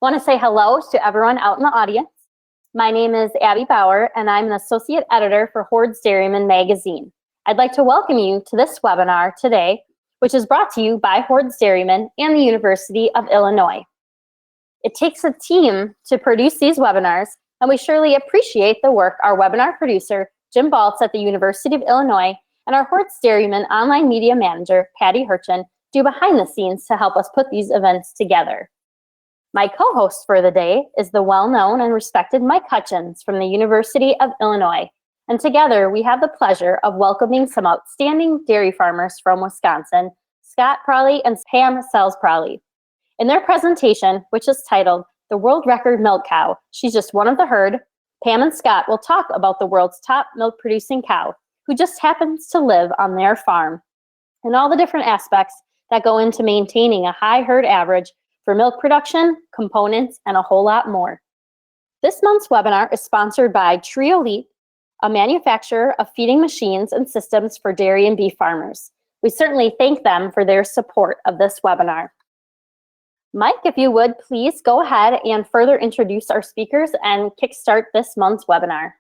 Want to say hello to everyone out in the audience. My name is Abby Bauer, and I'm an associate editor for Hoards Dairyman magazine. I'd like to welcome you to this webinar today, which is brought to you by Hoards Dairyman and the University of Illinois. It takes a team to produce these webinars, and we surely appreciate the work our webinar producer, Jim Baltz at the University of Illinois, and our Hoards Dairyman online media manager, Patty Hirchin, do behind the scenes to help us put these events together. My co-host for the day is the well-known and respected Mike Hutchins from the University of Illinois. And together we have the pleasure of welcoming some outstanding dairy farmers from Wisconsin, Scott Pralle and Pam Selz-Pralle. In their presentation, which is titled The World Record Milk Cow, She's Just One of the Herd, Pam and Scott will talk about the world's top milk-producing cow, who just happens to live on their farm, and all the different aspects that go into maintaining a high herd average for milk production, components, and a whole lot more. This month's webinar is sponsored by Triolite, a manufacturer of feeding machines and systems for dairy and beef farmers. We certainly thank them for their support of this webinar. Mike, if you would, please go ahead and further introduce our speakers and kickstart this month's webinar.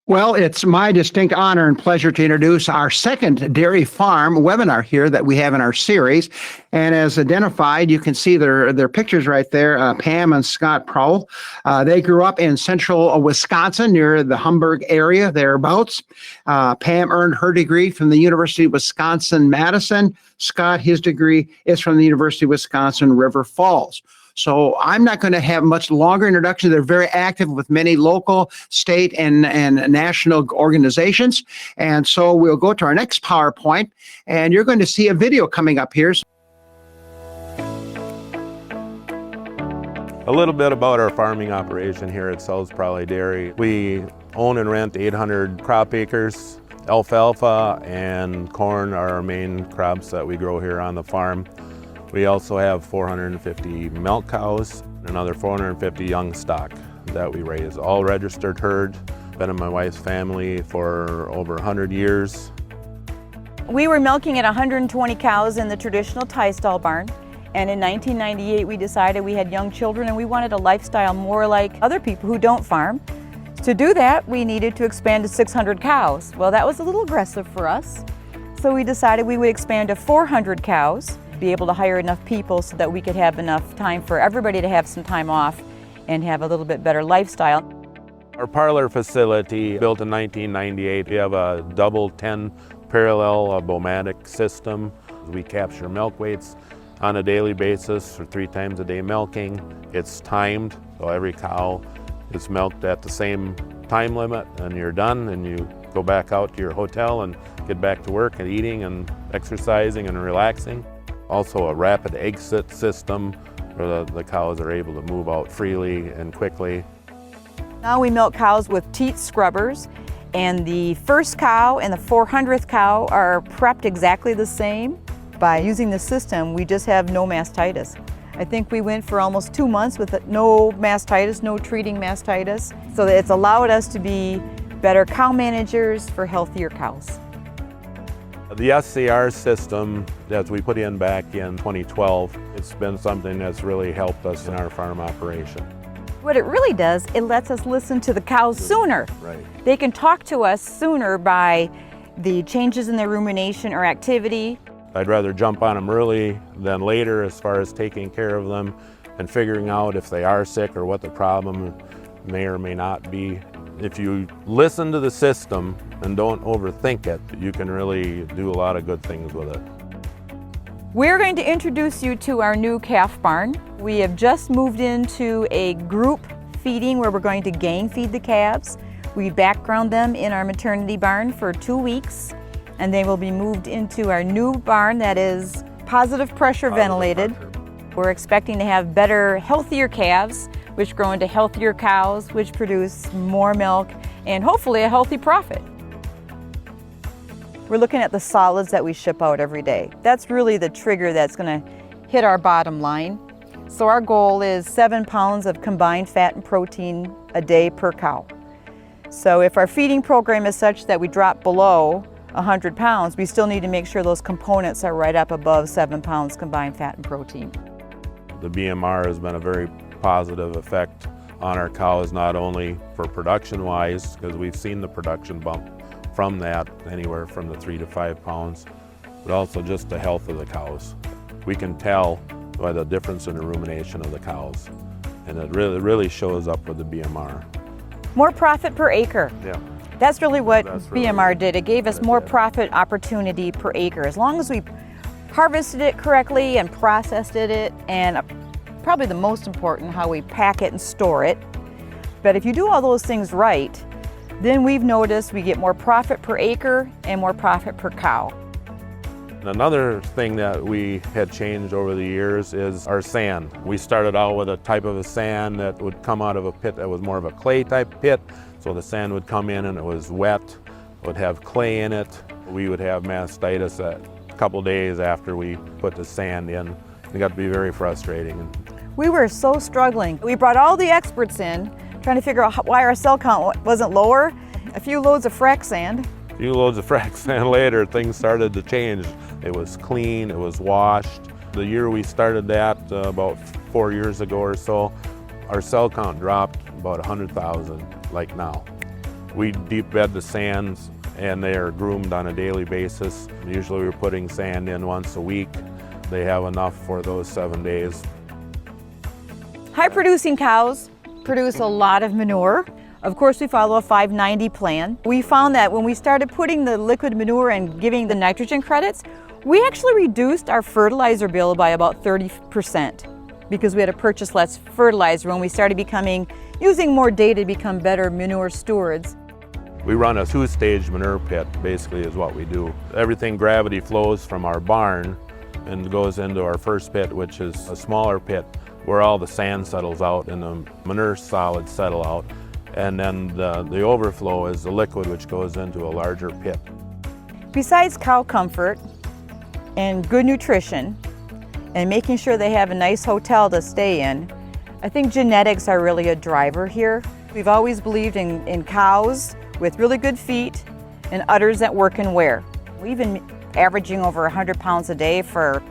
Well, it's my distinct honor and pleasure to introduce our second dairy farm webinar here that we have in our series. And as identified, you can see their pictures right there, Pam and Scott Pralle. They grew up in central Wisconsin near the Hamburg area, thereabouts. Pam earned her degree from the University of Wisconsin-Madison. Scott, his degree is from the University of Wisconsin-River Falls. So I'm not going to have much longer introduction. They're very active with many local, state, and national organizations. And so we'll go to our next PowerPoint, and you're going to see a video coming up here. A little bit about our farming operation here at Selz-Pralle Dairy. We own and rent 800 crop acres. Alfalfa and corn are our main crops that we grow here on the farm. We also have 450 milk cows, another 450 young stock that we raise, all registered herd. Been in my wife's family for over 100 years. We were milking at 120 cows in the traditional tie stall barn, and in 1998 we decided we had young children and we wanted a lifestyle more like other people who don't farm. To do that, we needed to expand to 600 cows. Well, that was a little aggressive for us, so we decided we would expand to 400 cows. Be able to hire enough people so that we could have enough time for everybody to have some time off and have a little bit better lifestyle. Our parlor facility, built in 1998, we have a double 10 parallel Bomatic system. We capture milk weights on a daily basis for 3 times a day milking. It's timed, so every cow is milked at the same time limit, and you're done and you go back out to your hotel and get back to work and eating and exercising and relaxing. Also a rapid exit system where the cows are able to move out freely and quickly. Now we milk cows with teat scrubbers, and the first cow and the 400th cow are prepped exactly the same. By using the system, we just have no mastitis. I think we went for almost 2 months with no mastitis, no treating mastitis. So it's allowed us to be better cow managers for healthier cows. The SCR system that we put in back in 2012, it's been something that's really helped us in our farm operation. What it really does, it lets us listen to the cows sooner. Right. They can talk to us sooner by the changes in their rumination or activity. I'd rather jump on them early than later as far as taking care of them and figuring out if they are sick or what the problem may or may not be. If you listen to the system and don't overthink it, you can really do a lot of good things with it. We're going to introduce you to our new calf barn. We have just moved into a group feeding where we're going to gang feed the calves. We background them in our maternity barn for 2 weeks, and they will be moved into our new barn that is positive pressure ventilated. We're expecting to have better, healthier calves, which grow into healthier cows, which produce more milk and hopefully a healthy profit. We're looking at the solids that we ship out every day. That's really the trigger that's going to hit our bottom line. So our goal is 7 pounds of combined fat and protein a day per cow. So if our feeding program is such that we drop below 100 pounds, we still need to make sure those components are right up above 7 pounds combined fat and protein. The BMR has been a very positive effect on our cows, not only for production-wise, because we've seen the production bump from that, anywhere from the 3 to 5 pounds, but also just the health of the cows. We can tell by the difference in the rumination of the cows, and it really shows up with the BMR. More profit per acre. Yeah. That's really what That's really BMR did. It gave us what it more did. profit opportunity per acre. As long as we harvested it correctly and processed it, and probably the most important, how we pack it and store it. But if you do all those things right, then we've noticed we get more profit per acre and more profit per cow. Another thing that we had changed over the years is our sand. We started out with a type of a sand that would come out of a pit that was more of a clay type pit. So the sand would come in and it was wet, it would have clay in it. We would have mastitis a couple days after we put the sand in. It got to be very frustrating. We were so struggling. We brought all the experts in, trying to figure out why our cell count wasn't lower. A few loads of frac sand. A few loads of frac sand later, things started to change. It was clean, it was washed. The year we started that, about 4 years ago or so, our cell count dropped about 100,000, like now. We deep bed the sands and they are groomed on a daily basis. Usually we're putting sand in once a week. They have enough for those 7 days. High producing cows produce a lot of manure. Of course, we follow a 590 plan. We found that when we started putting the liquid manure and giving the nitrogen credits, we actually reduced our fertilizer bill by about 30% because we had to purchase less fertilizer when we started using more data to become better manure stewards. We run a 2-stage manure pit, basically, is what we do. Everything gravity flows from our barn and goes into our first pit, which is a smaller pit where all the sand settles out and the manure solids settle out. And then the overflow is the liquid, which goes into a larger pit. Besides cow comfort and good nutrition and making sure they have a nice hotel to stay in, I think genetics are really a driver here. We've always believed in cows with really good feet and udders that work and wear. We've been averaging over 100 pounds a day for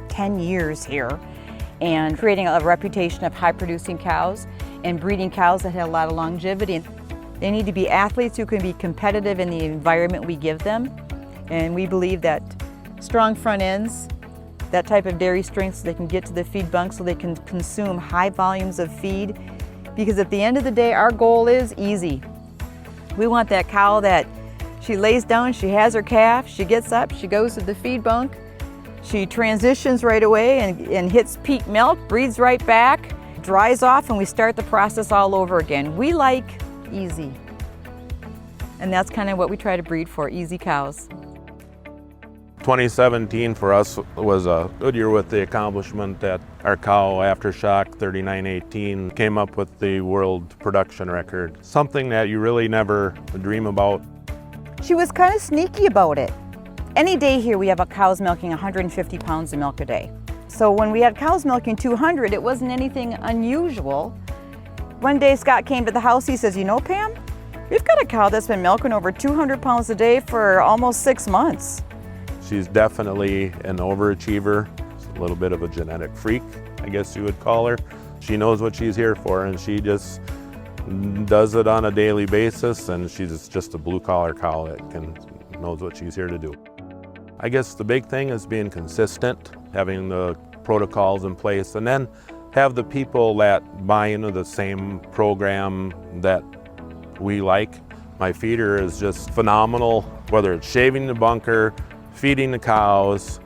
10 years here and creating a reputation of high producing cows and breeding cows that have a lot of longevity. They need to be athletes who can be competitive in the environment we give them. And we believe that strong front ends, that type of dairy strength so they can get to the feed bunk so they can consume high volumes of feed. Because at the end of the day, our goal is easy. We want that cow that she lays down, she has her calf, she gets up, she goes to the feed bunk, she transitions right away and hits peak milk, breathes right back, dries off, and we start the process all over again. We like easy. And that's kind of what we try to breed for, easy cows. 2017 for us was a good year with the accomplishment that our cow Aftershock 3918 came up with the world production record. Something that you really never dream about. She was kind of sneaky about it. Any day here we have cows milking 150 pounds of milk a day. So when we had cows milking 200, it wasn't anything unusual. One day Scott came to the house, he says, "You know, Pam, we've got a cow that's been milking over 200 pounds a day for almost 6 months. She's definitely an overachiever, a little bit of a genetic freak, I guess you would call her. She knows what she's here for and she just does it on a daily basis, and she's just a blue-collar cow that knows what she's here to do. I guess the big thing is being consistent, having the protocols in place, and then have the people that buy into the same program that we like. My feeder is just phenomenal, whether it's shaving the bunker, feeding the cows,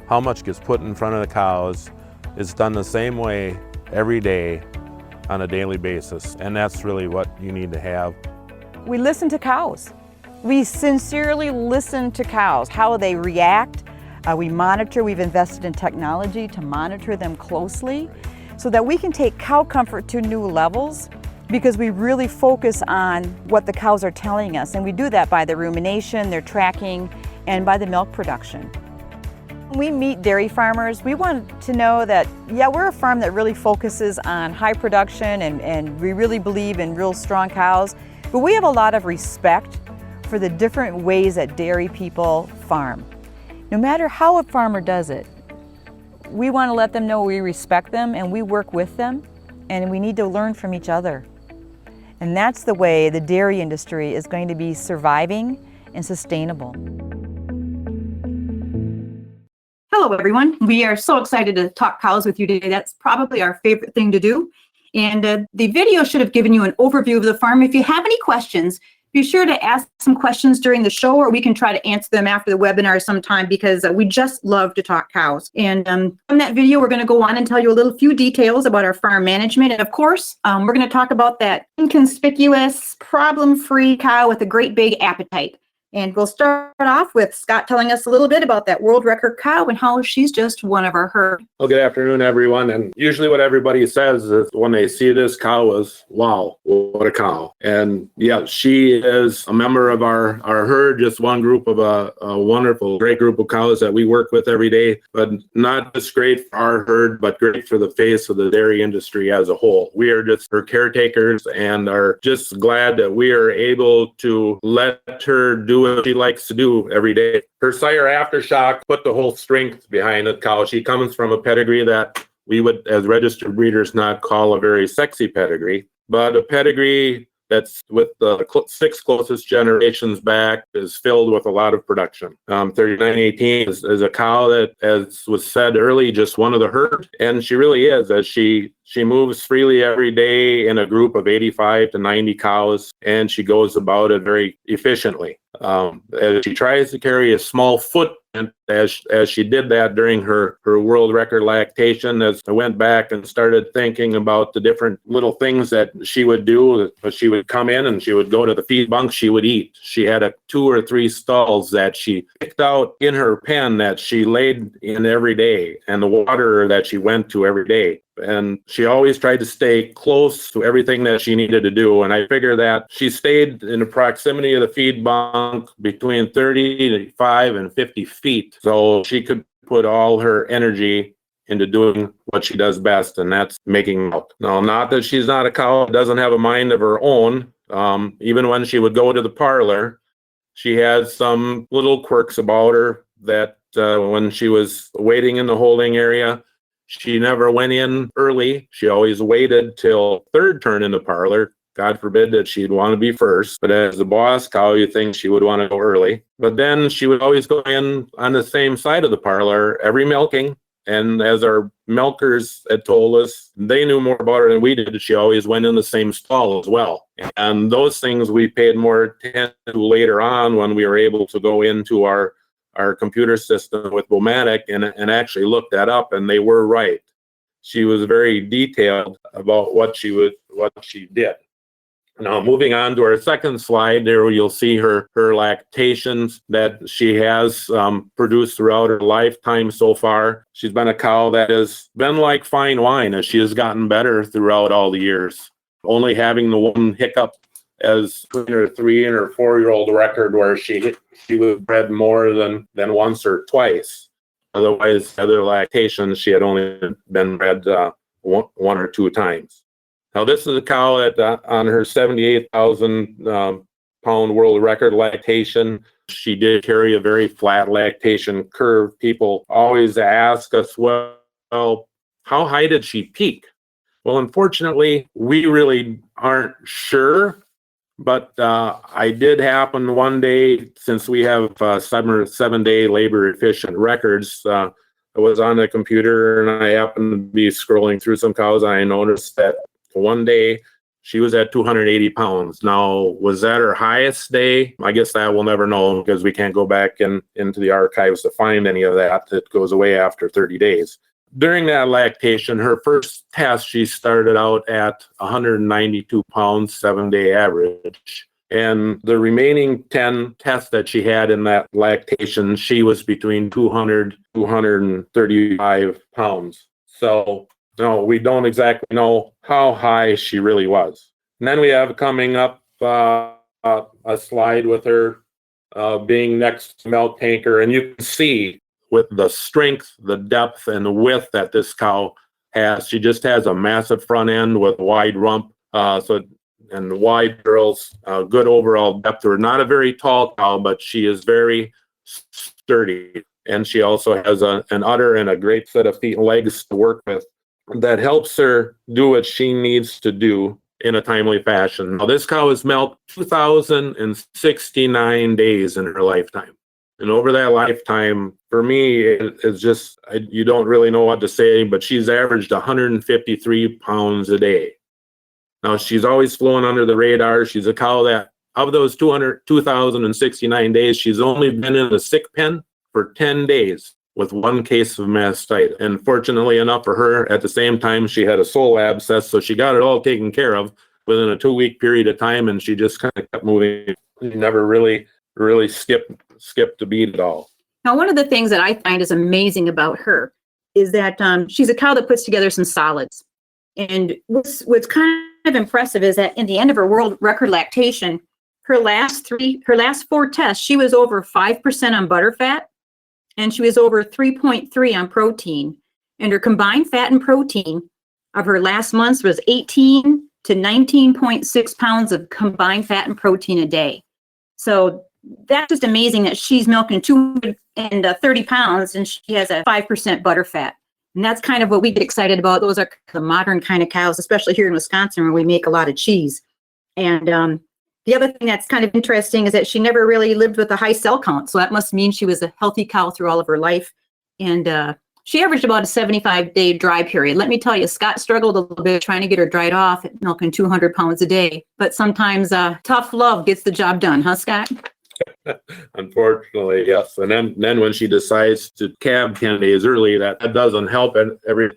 how much gets put in front of the cows. It's done the same way every day on a daily basis, and that's really what you need to have. We listen to cows. We sincerely listen to cows, how they react. We monitor, we've invested in technology to monitor them closely so that we can take cow comfort to new levels, because we really focus on what the cows are telling us. And we do that by the rumination, their tracking, and by the milk production. When we meet dairy farmers, we want to know that, yeah, we're a farm that really focuses on high production and we really believe in real strong cows, but we have a lot of respect for the different ways that dairy people farm. No matter how a farmer does it, we want to let them know we respect them and we work with them, and we need to learn from each other. And that's the way the dairy industry is going to be surviving and sustainable. Hello, everyone. We are so excited to talk cows with you today. That's probably our favorite thing to do. And the video should have given you an overview of the farm. If you have any questions, be sure to ask some questions during the show, or we can try to answer them after the webinar sometime, because we just love to talk cows. And from that video, we're going to go on and tell you a few details about our farm management. And of course, we're going to talk about that inconspicuous, problem-free cow with a great big appetite. And we'll start off with Scott telling us a little bit about that world record cow and how she's just one of our herd. Well, good afternoon, everyone. And usually what everybody says is when they see this cow is, wow, what a cow. And yeah, she is a member of our herd, just one group of a wonderful, great group of cows that we work with every day, but not just great for our herd, but great for the face of the dairy industry as a whole. We are just her caretakers and are just glad that we are able to let her do what she likes to do every day. Her sire Aftershock put the whole strength behind the cow. She comes from a pedigree that we would, as registered breeders, not call a very sexy pedigree, but a pedigree that's with the 6 closest generations back is filled with a lot of production. 3918 is a cow that, as was said early, just one of the herd, and she really is, as she moves freely every day in a group of 85 to 90 cows, and she goes about it very efficiently. As she tries to carry a small footprint, as she did that during her world record lactation, as I went back and started thinking about the different little things that she would do. She would come in and she would go to the feed bunk, she would eat. She had 2 or 3 stalls that she picked out in her pen that she laid in every day, and the water that she went to every day. And she always tried to stay close to everything that she needed to do. And I figure that she stayed in the proximity of the feed bunk between 35 and 50 feet. So she could put all her energy into doing what she does best, and that's making milk. Now, not that she's not a cow, doesn't have a mind of her own. Even when she would go to the parlor, she had some little quirks about her that when she was waiting in the holding area, she never went in early. She always waited till third turn in the parlor. God forbid that she'd want to be first. But as the boss cow, you think she would want to go early. But then she would always go in on the same side of the parlor every milking. And as our milkers had told us, they knew more about her than we did. She always went in the same stall as well. And those things we paid more attention to later on when we were able to go into our computer system with Bomatic and actually look that up, and they were right. She was very detailed about what she did. Now, moving on to our second slide, there you'll see her lactations that she has produced throughout her lifetime so far. She's been a cow that has been like fine wine as she has gotten better throughout all the years, only having the one hiccup as between her 3 and her 4-year-old record where she was bred more than once or twice. Otherwise, other lactations, she had only been bred one or 2 times. Now, this is a cow that on her 78,000 pound world record lactation, she did carry a very flat lactation curve. People always ask us, well, how high did she peak? Well, unfortunately, we really aren't sure. But I did happen one day, since we have 7-day labor efficient records, I was on the computer and I happened to be scrolling through some cows, and I noticed that one day she was at 280 pounds. Now, was that her highest day? I guess that we'll never know, because we can't go back into the archives to find any of that. It goes away after 30 days. During that lactation, her first test, she started out at 192 pounds, 7-day average. And the remaining 10 tests that she had in that lactation, she was between 200, 235 pounds. So, no, we don't exactly know how high she really was. And then we have coming up a slide with her being next to milk tanker, and you can see with the strength, the depth, and the width that this cow has. She just has a massive front end with a wide rump, and wide girls, good overall depth. We're not a very tall cow, but she is very sturdy. And she also has an udder and a great set of feet and legs to work with that helps her do what she needs to do in a timely fashion. Now, this cow has milked 2,069 days in her lifetime. And over that lifetime, for me, it's just, you don't really know what to say, but she's averaged 153 pounds a day. Now, she's always flown under the radar. She's a cow that, of those 2,069 days, she's only been in the sick pen for 10 days with one case of mastitis. And fortunately enough for her, at the same time, she had a sole abscess, so she got it all taken care of within a 2-week period of time, and she just kind of kept moving. She never really skipped a beat at all. Now, one of the things that I find is amazing about her is that she's a cow that puts together some solids. And what's kind of impressive is that in the end of her world record lactation, her last 4 tests, she was over 5% on butterfat, and she was over 3.3 on protein. And her combined fat and protein of her last months was 18 to 19.6 pounds of combined fat and protein a day. So that's just amazing that she's milking 230 pounds and she has a 5% butterfat. And that's kind of what we get excited about. Those are the modern kind of cows, especially here in Wisconsin, where we make a lot of cheese. And the other thing that's kind of interesting is that she never really lived with a high cell count. So that must mean she was a healthy cow through all of her life. And she averaged about a 75-day dry period. Let me tell you, Scott struggled a little bit trying to get her dried off, milking 200 pounds a day. But sometimes tough love gets the job done, huh, Scott? Unfortunately, yes. And then when she decides to calve 10 days early, that doesn't help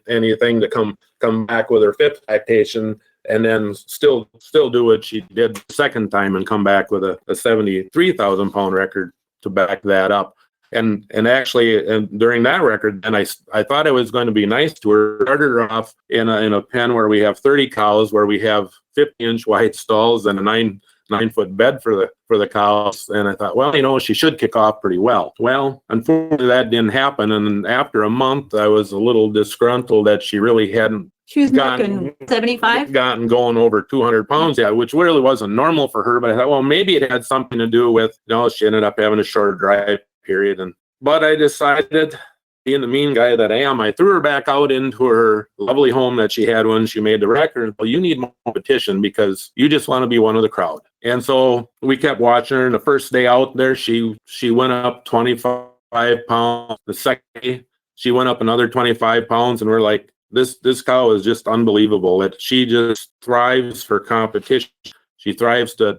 anything to come back with her 5th lactation and then still do what she did the second time and come back with a 73,000 pound record to back that up. And actually, during that record, then I thought it was going to be nice to her. Started her off in a pen where we have 30 cows, where we have 50-inch wide stalls and a 9-foot bed for the cows. And I thought, well, she should kick off pretty well. Well, unfortunately, that didn't happen. And after a month, I was a little disgruntled that she really hadn't gotten 75, gotten going over 200 pounds yet, which really wasn't normal for her. But I thought, well, maybe it had something to do with, she ended up having a short dry period. But I decided, being the mean guy that I am, I threw her back out into her lovely home that she had when she made the record. Well, you need more competition because you just want to be one of the crowd. And so we kept watching her. And the first day out there, she went up 25 pounds. The second day, she went up another 25 pounds. And we're like, this cow is just unbelievable. That she just thrives for competition. She thrives to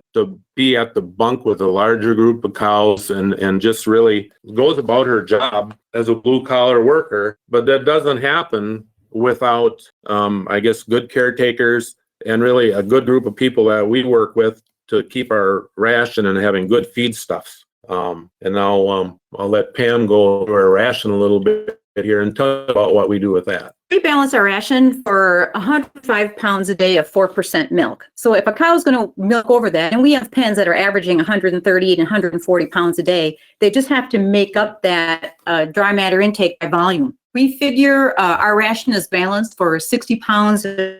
be at the bunk with a larger group of cows and just really goes about her job as a blue collar worker. But that doesn't happen without, good caretakers and really a good group of people that we work with to keep our ration and having good feedstuffs. And now I'll let Pam go over our ration a little bit here and tell you about what we do with that. We balance our ration for 105 pounds a day of 4% milk. So if a cow is going to milk over that, and we have pens that are averaging 130 and 140 pounds a day, they just have to make up that dry matter intake by volume. We figure our ration is balanced for 60 pounds of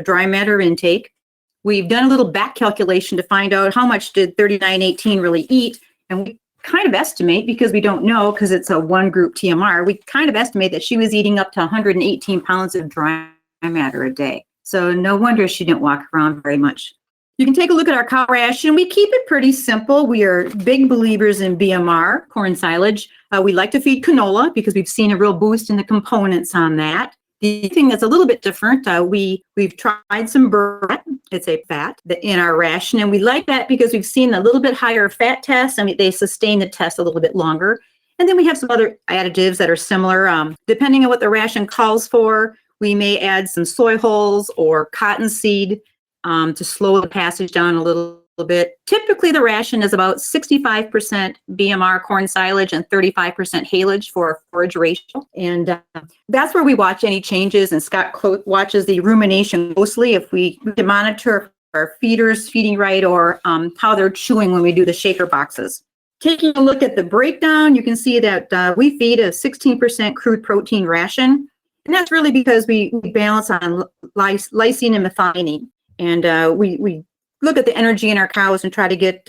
dry matter intake. We've done a little back calculation to find out how much did 3918 really eat, and we kind of estimate, because we don't know, because it's a one group TMR, we kind of estimate that she was eating up to 118 pounds of dry matter a day. So no wonder she didn't walk around very much. You can take a look at our cow ration. We keep it pretty simple. We are big believers in BMR, corn silage. We like to feed canola because we've seen a real boost in the components on that. The thing that's a little bit different, we've tried some butterfat. It's a fat in our ration, and we like that because we've seen a little bit higher fat tests. They sustain the test a little bit longer. And then we have some other additives that are similar. Depending on what the ration calls for, we may add some soy hulls or cottonseed to slow the passage down a little bit. Typically, the ration is about 65% BMR corn silage and 35% haylage for a forage ratio. And that's where we watch any changes. And Scott watches the rumination closely if we can monitor our feeders feeding right or how they're chewing when we do the shaker boxes. Taking a look at the breakdown, you can see that we feed a 16% crude protein ration. And that's really because we balance on lysine and methionine. And we look at the energy in our cows and try to get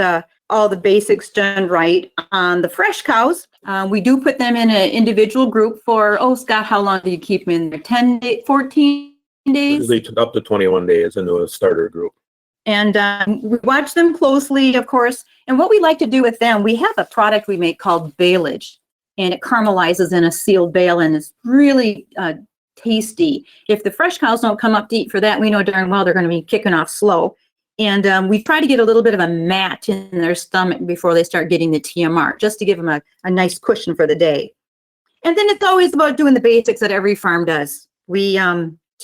all the basics done right. On the fresh cows, we do put them in an individual group for, oh, Scott, how long do you keep them in there? 10 days, 14 days? Usually up to 21 days into a starter group. And we watch them closely, of course. And what we like to do with them, we have a product we make called baleage, and it caramelizes in a sealed bale, and it's really tasty. If the fresh cows don't come up to eat for that, we know darn well they're going to be kicking off slow. And we try to get a little bit of a mat in their stomach before they start getting the TMR, just to give them a nice cushion for the day. And then it's always about doing the basics that every farm does. We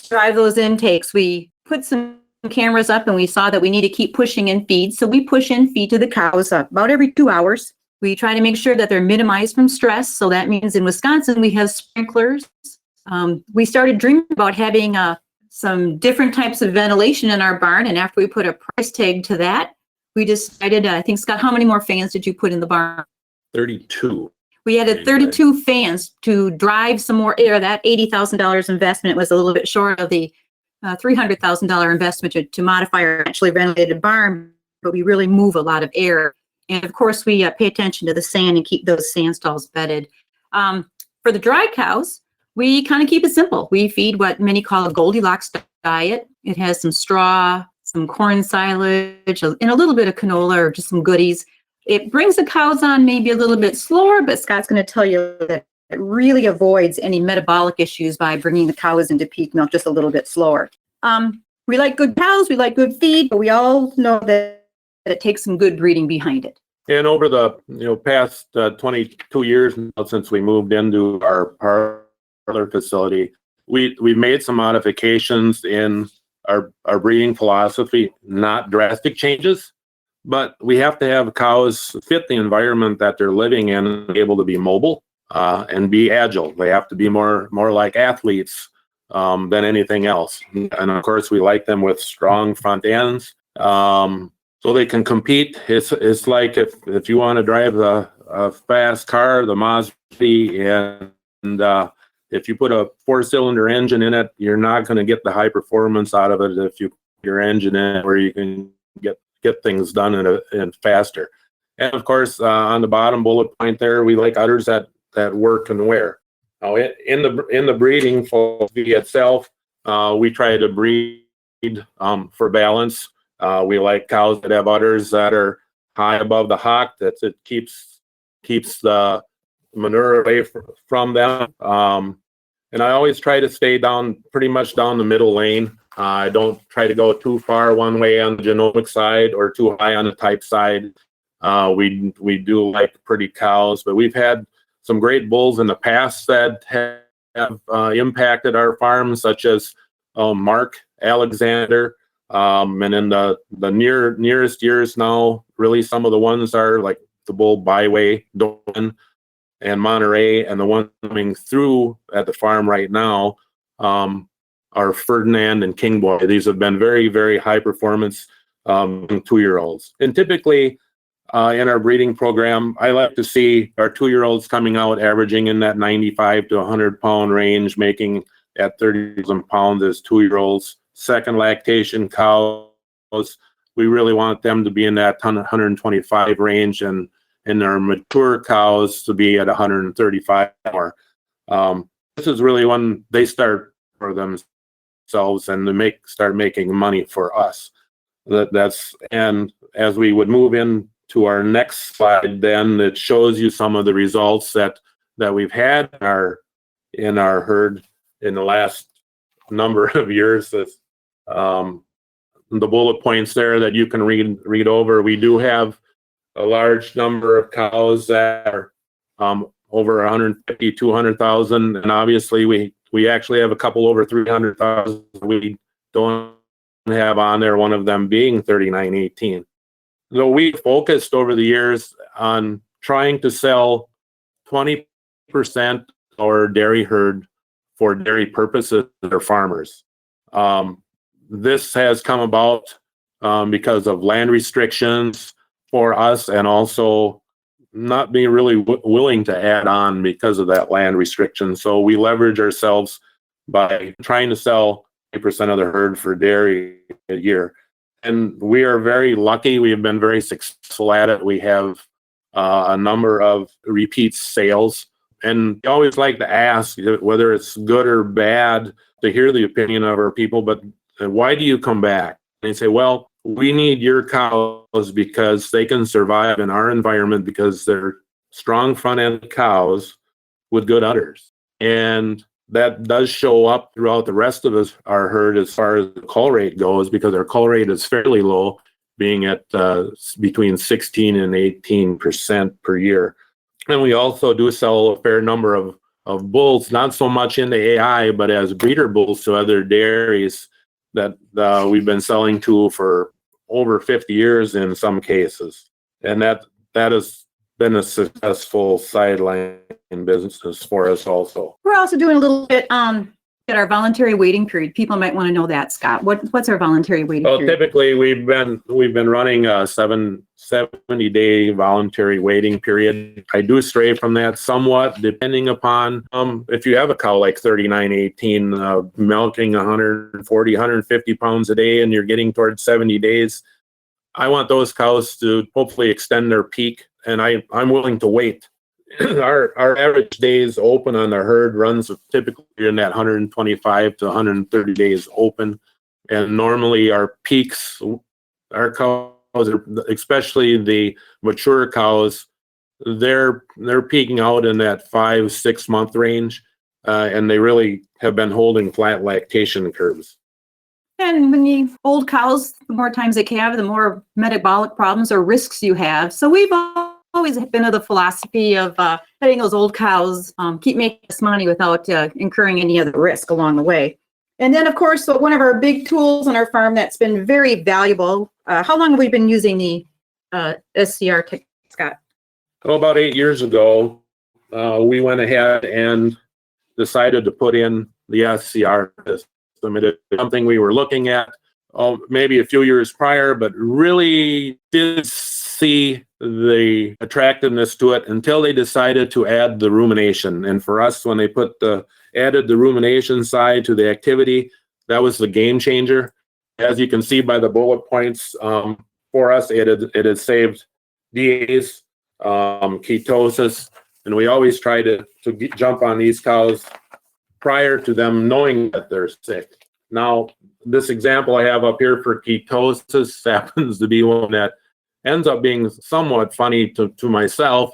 drive those intakes. We put some cameras up, and we saw that we need to keep pushing in feed. So we push in feed to the cows about every 2 hours. We try to make sure that they're minimized from stress. So that means in Wisconsin, we have sprinklers. We started dreaming about having some different types of ventilation in our barn. And after we put a price tag to that, we decided, I think, Scott, how many more fans did you put in the barn? 32. We added 32 fans to drive some more air. That $80,000 investment was a little bit short of the $300,000 investment to modify our naturally ventilated barn, but we really move a lot of air. And of course, we pay attention to the sand and keep those sand stalls bedded. For the dry cows, we kind of keep it simple. We feed what many call a Goldilocks diet. It has some straw, some corn silage, and a little bit of canola or just some goodies. It brings the cows on maybe a little bit slower, but Scott's going to tell you that it really avoids any metabolic issues by bringing the cows into peak milk just a little bit slower. We like good cows, we like good feed, but we all know that it takes some good breeding behind it. And over the past 22 years now since we moved into our parlor facility, we made some modifications in our breeding philosophy, not drastic changes, but we have to have cows fit the environment that they're living in and be able to be mobile and be agile. They have to be more like athletes than anything else. And of course, we like them with strong front ends. So they can compete. It's like if you want to drive a fast car, the Mazda, and if you put a 4-cylinder engine in it, you're not going to get the high performance out of it if you put your engine in where you can get things done and faster. And of course, on the bottom bullet point there, we like udders that work and wear. Now, in the breeding philosophy itself, we try to breed for balance. We like cows that have udders that are high above the hock, that it keeps the manure away from them. And I always try to stay pretty much down the middle lane. I don't try to go too far one way on the genomic side or too high on the type side. We do like pretty cows, but we've had some great bulls in the past that have impacted our farm, such as Mark Alexander. And in the nearest years now, really some of the ones are like the bull Byway, Dolan, and Monterey, and the one coming through at the farm right now are Ferdinand and King Boy. These have been very, very high performance 2-year-olds. And typically in our breeding program, I like to see our 2-year-olds coming out averaging in that 95 to 100 pound range, making at 30,000 pounds as 2-year-olds. Second lactation cows, we really want them to be in that 125 range, and our mature cows to be at 135 more. This is really when they start for themselves and to start making money for us. And as we would move into our next slide, then it shows you some of the results that we've had in our herd in the last number of years. The bullet points there that you can read over. We do have a large number of cows that are over 150, 200,000, and obviously we actually have a couple over 300,000 we don't have on there, one of them being 3918. So we focused over the years on trying to sell 20% of our dairy herd for dairy purposes to their farmers. This has come about because of land restrictions for us, and also not being really willing to add on because of that land restriction. So we leverage ourselves by trying to sell 8% of the herd for dairy a year. And we are very lucky. We have been very successful at it. We have a number of repeat sales. And we always like to ask whether it's good or bad to hear the opinion of our people, but why do you come back? And they say, well, we need your cows because they can survive in our environment because they're strong front-end cows with good udders. And that does show up throughout the rest of our herd as far as the cull rate goes, because our cull rate is fairly low, being at between 16 and 18% per year. And we also do sell a fair number of bulls, not so much into AI, but as breeder bulls to other dairies that we've been selling to for over 50 years in some cases. And that has been a successful sideline business for us also. We're also doing a little bit at our voluntary waiting period. People might want to know that, Scott. What's our voluntary waiting period? Typically we've been running a 70-day voluntary waiting period. I do stray from that somewhat, depending upon if you have a cow like 3918 milking 140, 150 pounds a day, and you're getting towards 70 days. I want those cows to hopefully extend their peak, and I'm willing to wait. Our average days open on the herd runs typically in that 125 to 130 days open. And normally our peaks, our cows, especially the mature cows, they're peaking out in that 5-6 month range. And they really have been holding flat lactation curves. And when you old cows, the more times they calve, the more metabolic problems or risks you have. So we've always been of the philosophy of letting those old cows keep making us money without incurring any other risk along the way. And then, of course, so one of our big tools on our farm that's been very valuable. How long have we been using the SCR, Scott? About 8 years ago, we went ahead and decided to put in the SCR system. It is something we were looking at maybe a few years prior, but really did see the attractiveness to it until they decided to add the rumination. And for us, when they added the rumination side to the activity, that was the game changer. As you can see by the bullet points, for us, it had saved DAs, ketosis, and we always try to jump on these cows prior to them knowing that they're sick. Now, this example I have up here for ketosis happens to be one that ends up being somewhat funny to myself.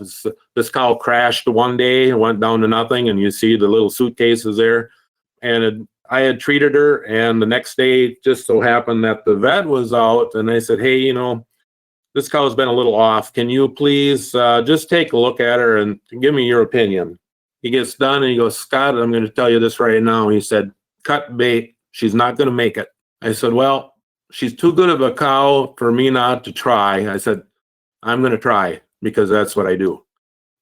This cow crashed one day and went down to nothing, and you see the little suitcases there. And I had treated her, and the next day just so happened that the vet was out, and they said, hey, this cow's been a little off. Can you please just take a look at her and give me your opinion? He gets done and he goes, Scott, I'm going to tell you this right now. He said, cut bait. She's not going to make it. I said, well, she's too good of a cow for me not to try. I said, I'm going to try because that's what I do.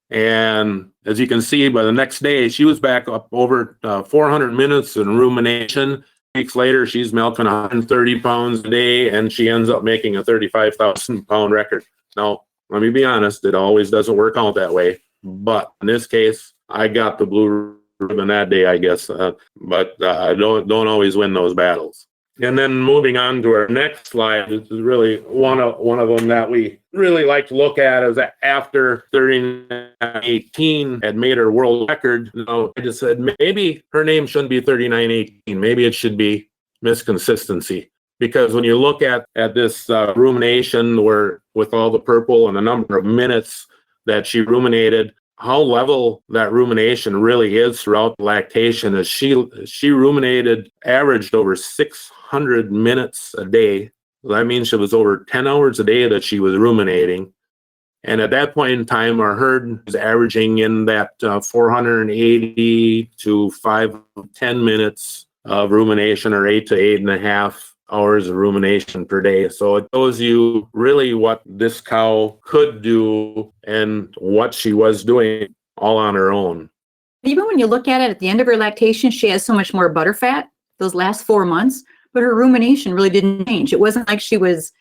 And as you can see, by the next day, she was back up over 400 minutes in rumination. Weeks later, she's milking 130 pounds a day, and she ends up making a 35,000 pound record. Now, let me be honest, it always doesn't work out that way. But in this case, I got the blue ribbon that day, I guess. But I don't always win those battles. And then moving on to our next slide, this is really one of them that we really like to look at is after 3918 had made her world record. I just said maybe her name shouldn't be 3918. Maybe it should be Miss Consistency. Because when you look at this rumination where with all the purple and the number of minutes that she ruminated, how level that rumination really is throughout lactation is she ruminated, averaged over 600 minutes a day. That means it was over 10 hours a day that she was ruminating. And at that point in time, our herd was averaging in that 480 to 510 minutes of rumination, or 8 to 8.5 hours of rumination per day. So it shows you really what this cow could do and what she was doing all on her own. Even when you look at it at the end of her lactation, she has so much more butterfat those last 4 months, but her rumination really didn't change. It wasn't like she was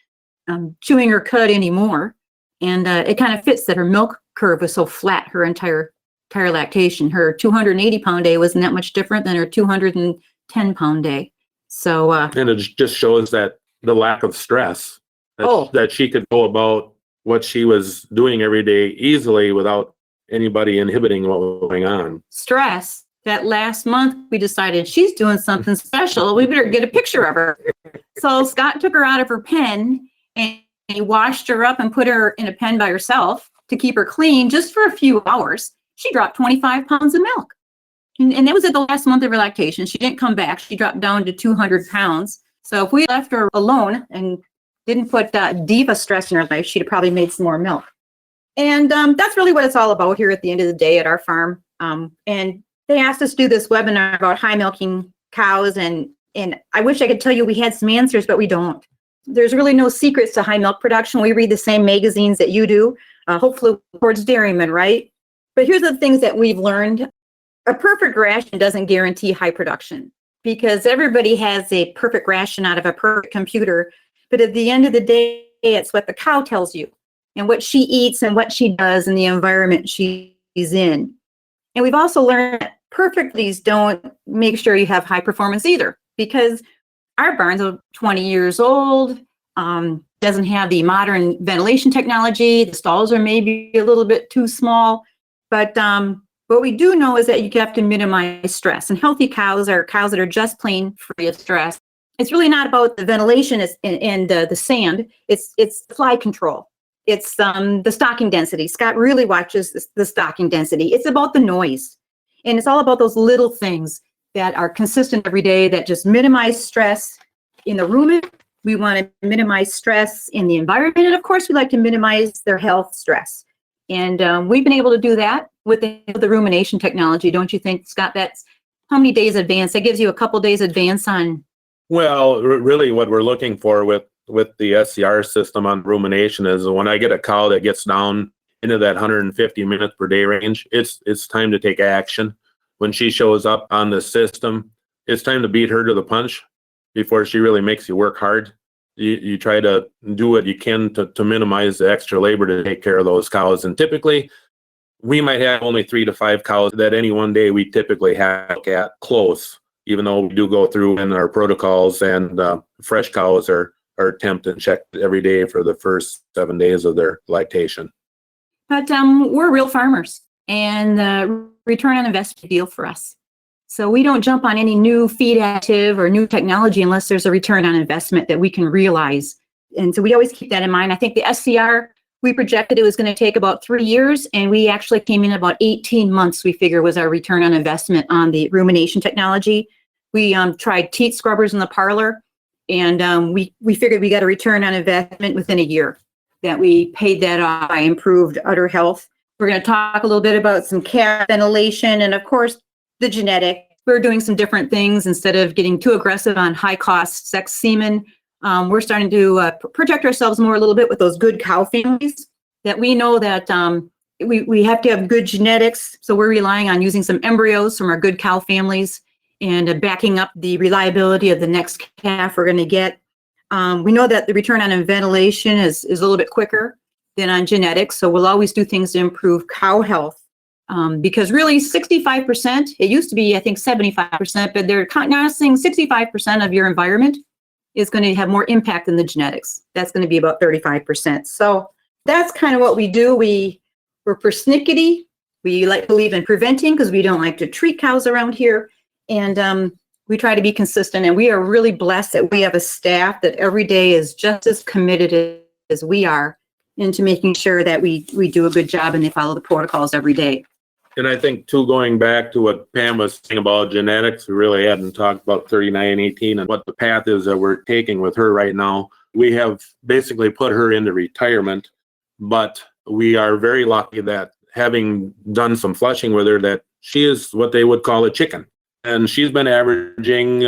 chewing her cud anymore. And it kind of fits that her milk curve was so flat her entire lactation. Her 280 pound day wasn't that much different than her 210 pound day. So, and it just shows that the lack of stress that, Oh. that she could go about what she was doing every day easily without anybody inhibiting what was going on. Stress. That last month, we decided she's doing something special. We better get a picture of her. So Scott took her out of her pen and he washed her up and put her in a pen by herself to keep her clean just for a few hours. She dropped 25 pounds of milk. And that was at the last month of her lactation. She didn't come back. She dropped down to 200 pounds. So if we left her alone and didn't put diva stress in her life, she'd have probably made some more milk. And that's really what it's all about here at the end of the day at our farm. And they asked us to do this webinar about high milking cows. And I wish I could tell you we had some answers, but we don't. There's really no secrets to high milk production. We read the same magazines that you do. Hopefully towards Dairyman, right? But here's the things that we've learned. A perfect ration doesn't guarantee high production because everybody has a perfect ration out of a perfect computer. But at the end of the day, it's what the cow tells you and what she eats and what she does and the environment she's in. And we've also learned that perfectlies don't make sure you have high performance either, because our barns are 20 years old, doesn't have the modern ventilation technology. The stalls are maybe a little bit too small, but what we do know is that you have to minimize stress. And healthy cows are cows that are just plain free of stress. It's really not about the ventilation and the sand. It's fly control. It's the stocking density. Scott really watches the stocking density. It's about the noise. And it's all about those little things that are consistent every day that just minimize stress in the rumen. We want to minimize stress in the environment. And of course, we like to minimize their health stress. And we've been able to do that with the rumination technology. Don't you think, Scott? That's how many days advance? That gives you a couple days advance on. Well, really what we're looking for with the SCR system on rumination is when I get a cow that gets down into that 150 minutes per day range, it's time to take action. When she shows up on the system, it's time to beat her to the punch before she really makes you work hard. You try to do what you can to minimize the extra labor to take care of those cows. And typically, we might have only 3 to 5 cows that any one day we typically have to look at close, even though we do go through in our protocols and fresh cows are tempted and checked every day for the first 7 days of their lactation. But we're real farmers, and return on investment deal for us. So we don't jump on any new feed additive or new technology unless there's a return on investment that we can realize. And so we always keep that in mind. I think the SCR, we projected it was going to take about 3 years, and we actually came in about 18 months, we figure, was our return on investment on the rumination technology. We tried teat scrubbers in the parlor, and we figured we got a return on investment within a year that we paid that off by improved udder health. We're going to talk a little bit about some calf ventilation and, of course, the genetic. We're doing some different things instead of getting too aggressive on high-cost sex semen. We're starting to protect ourselves more a little bit with those good cow families that we know that we have to have good genetics. So we're relying on using some embryos from our good cow families and backing up the reliability of the next calf we're going to get. We know that the return on ventilation is a little bit quicker than on genetics. So we'll always do things to improve cow health. Because really 65%, it used to be, I think 75%, but they're now saying 65% of your environment is going to have more impact than the genetics. That's going to be about 35%. So that's kind of what we do. We're persnickety. We like to believe in preventing because we don't like to treat cows around here. And we try to be consistent. And we are really blessed that we have a staff that every day is just as committed as we are into making sure that we do a good job and they follow the protocols every day. And I think, too, going back to what Pam was saying about genetics, we really hadn't talked about 3918 and what the path is that we're taking with her right now. We have basically put her into retirement, but we are very lucky that having done some flushing with her, that she is what they would call a chicken. And she's been averaging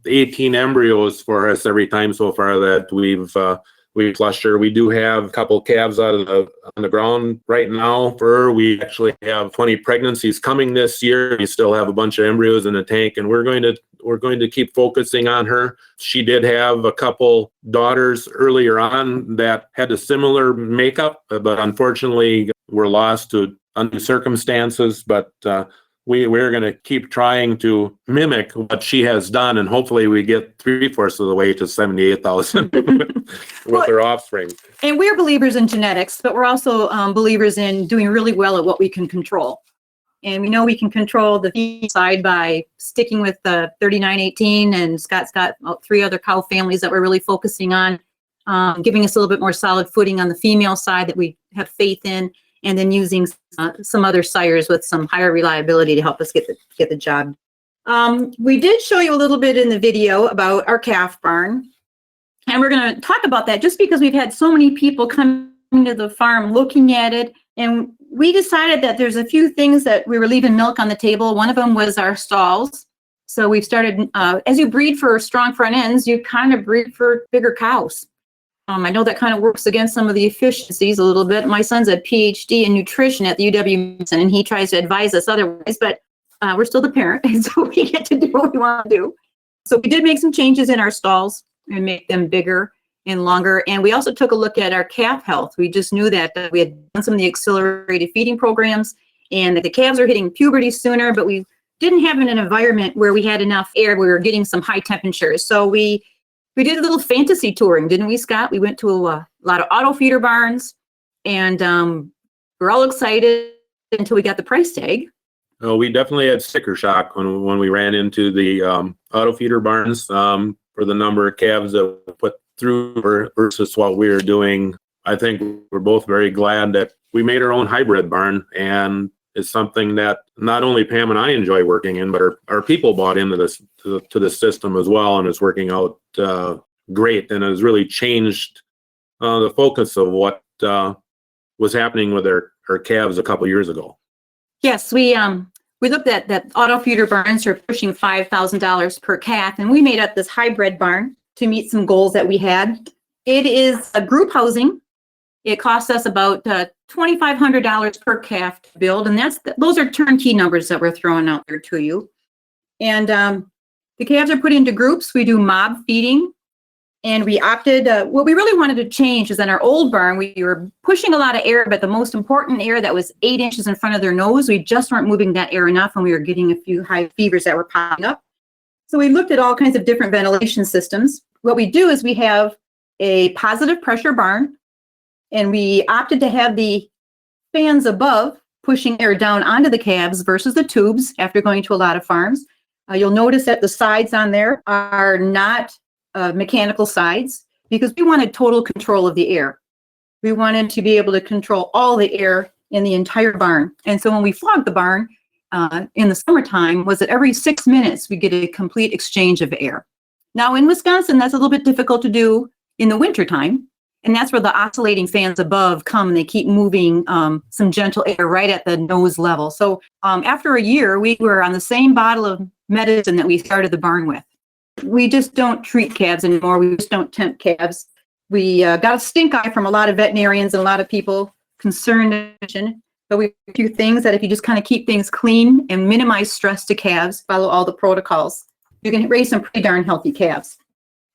18 embryos for us every time so far that we've flushed her. We do have a couple calves on the ground right now for her. We actually have 20 pregnancies coming this year. We still have a bunch of embryos in the tank, and we're going to keep focusing on her. She did have a couple daughters earlier on that had a similar makeup, but unfortunately were lost to undue circumstances. But we're going to keep trying to mimic what she has done, and hopefully we get 3/4 of the way to 78,000 with her offspring. And we're believers in genetics, but we're also believers in doing really well at what we can control. And we know we can control the feed side by sticking with the 3918, and Scott's got 3 other cow families that we're really focusing on, giving us a little bit more solid footing on the female side that we have faith in, and then using some other sires with some higher reliability to help us get the job. We did show you a little bit in the video about our calf barn, and we're going to talk about that just because we've had so many people come to the farm looking at it, and we decided that there's a few things that we were leaving milk on the table. One of them was our stalls. So we've started, as you breed for strong front ends, you kind of breed for bigger cows. I know that kind of works against some of the efficiencies a little bit. My son's a PhD in nutrition at the UW-Madison, and he tries to advise us otherwise, but we're still the parent, and so we get to do what we want to do. So we did make some changes in our stalls and make them bigger and longer. And we also took a look at our calf health. We just knew that we had done some of the accelerated feeding programs, and that the calves are hitting puberty sooner, but we didn't have an environment where we had enough air. We were getting some high temperatures. So we did a little fantasy touring, didn't we, Scott? We went to a lot of auto feeder barns, and we're all excited until we got the price tag. Oh, we definitely had sticker shock when we ran into the auto feeder barns for the number of calves that we put through versus what we were doing. I think we're both very glad that we made our own hybrid barn, and it's something that not only Pam and I enjoy working in, but our people bought into this to the system as well, and it's working out great, and it has really changed the focus of what was happening with our calves a couple years ago. Yes, we looked at that auto feeder barns are pushing $5,000 per calf, and we made up this hybrid barn to meet some goals that we had. It is a group housing. It costs us about $2,500 per calf to build, and those are turnkey numbers that we're throwing out there to you. And the calves are put into groups. We do mob feeding, and we opted, what we really wanted to change is in our old barn, we were pushing a lot of air, but the most important air that was 8 inches in front of their nose, we just weren't moving that air enough, and we were getting a few high fevers that were popping up. So we looked at all kinds of different ventilation systems. What we do is we have a positive pressure barn, and we opted to have the fans above pushing air down onto the calves versus the tubes after going to a lot of farms. You'll notice that the sides on there are not mechanical sides because we wanted total control of the air. We wanted to be able to control all the air in the entire barn. And so when we flogged the barn in the summertime, was that every 6 minutes we get a complete exchange of air. Now in Wisconsin, that's a little bit difficult to do in the wintertime. And that's where the oscillating fans above come, and they keep moving some gentle air right at the nose level. So after a year, we were on the same bottle of medicine that we started the barn with. We just don't treat calves anymore. We just don't tempt calves. We got a stink eye from a lot of veterinarians and a lot of people concerned. But we have a few things that if you just kind of keep things clean and minimize stress to calves, follow all the protocols, you can raise some pretty darn healthy calves.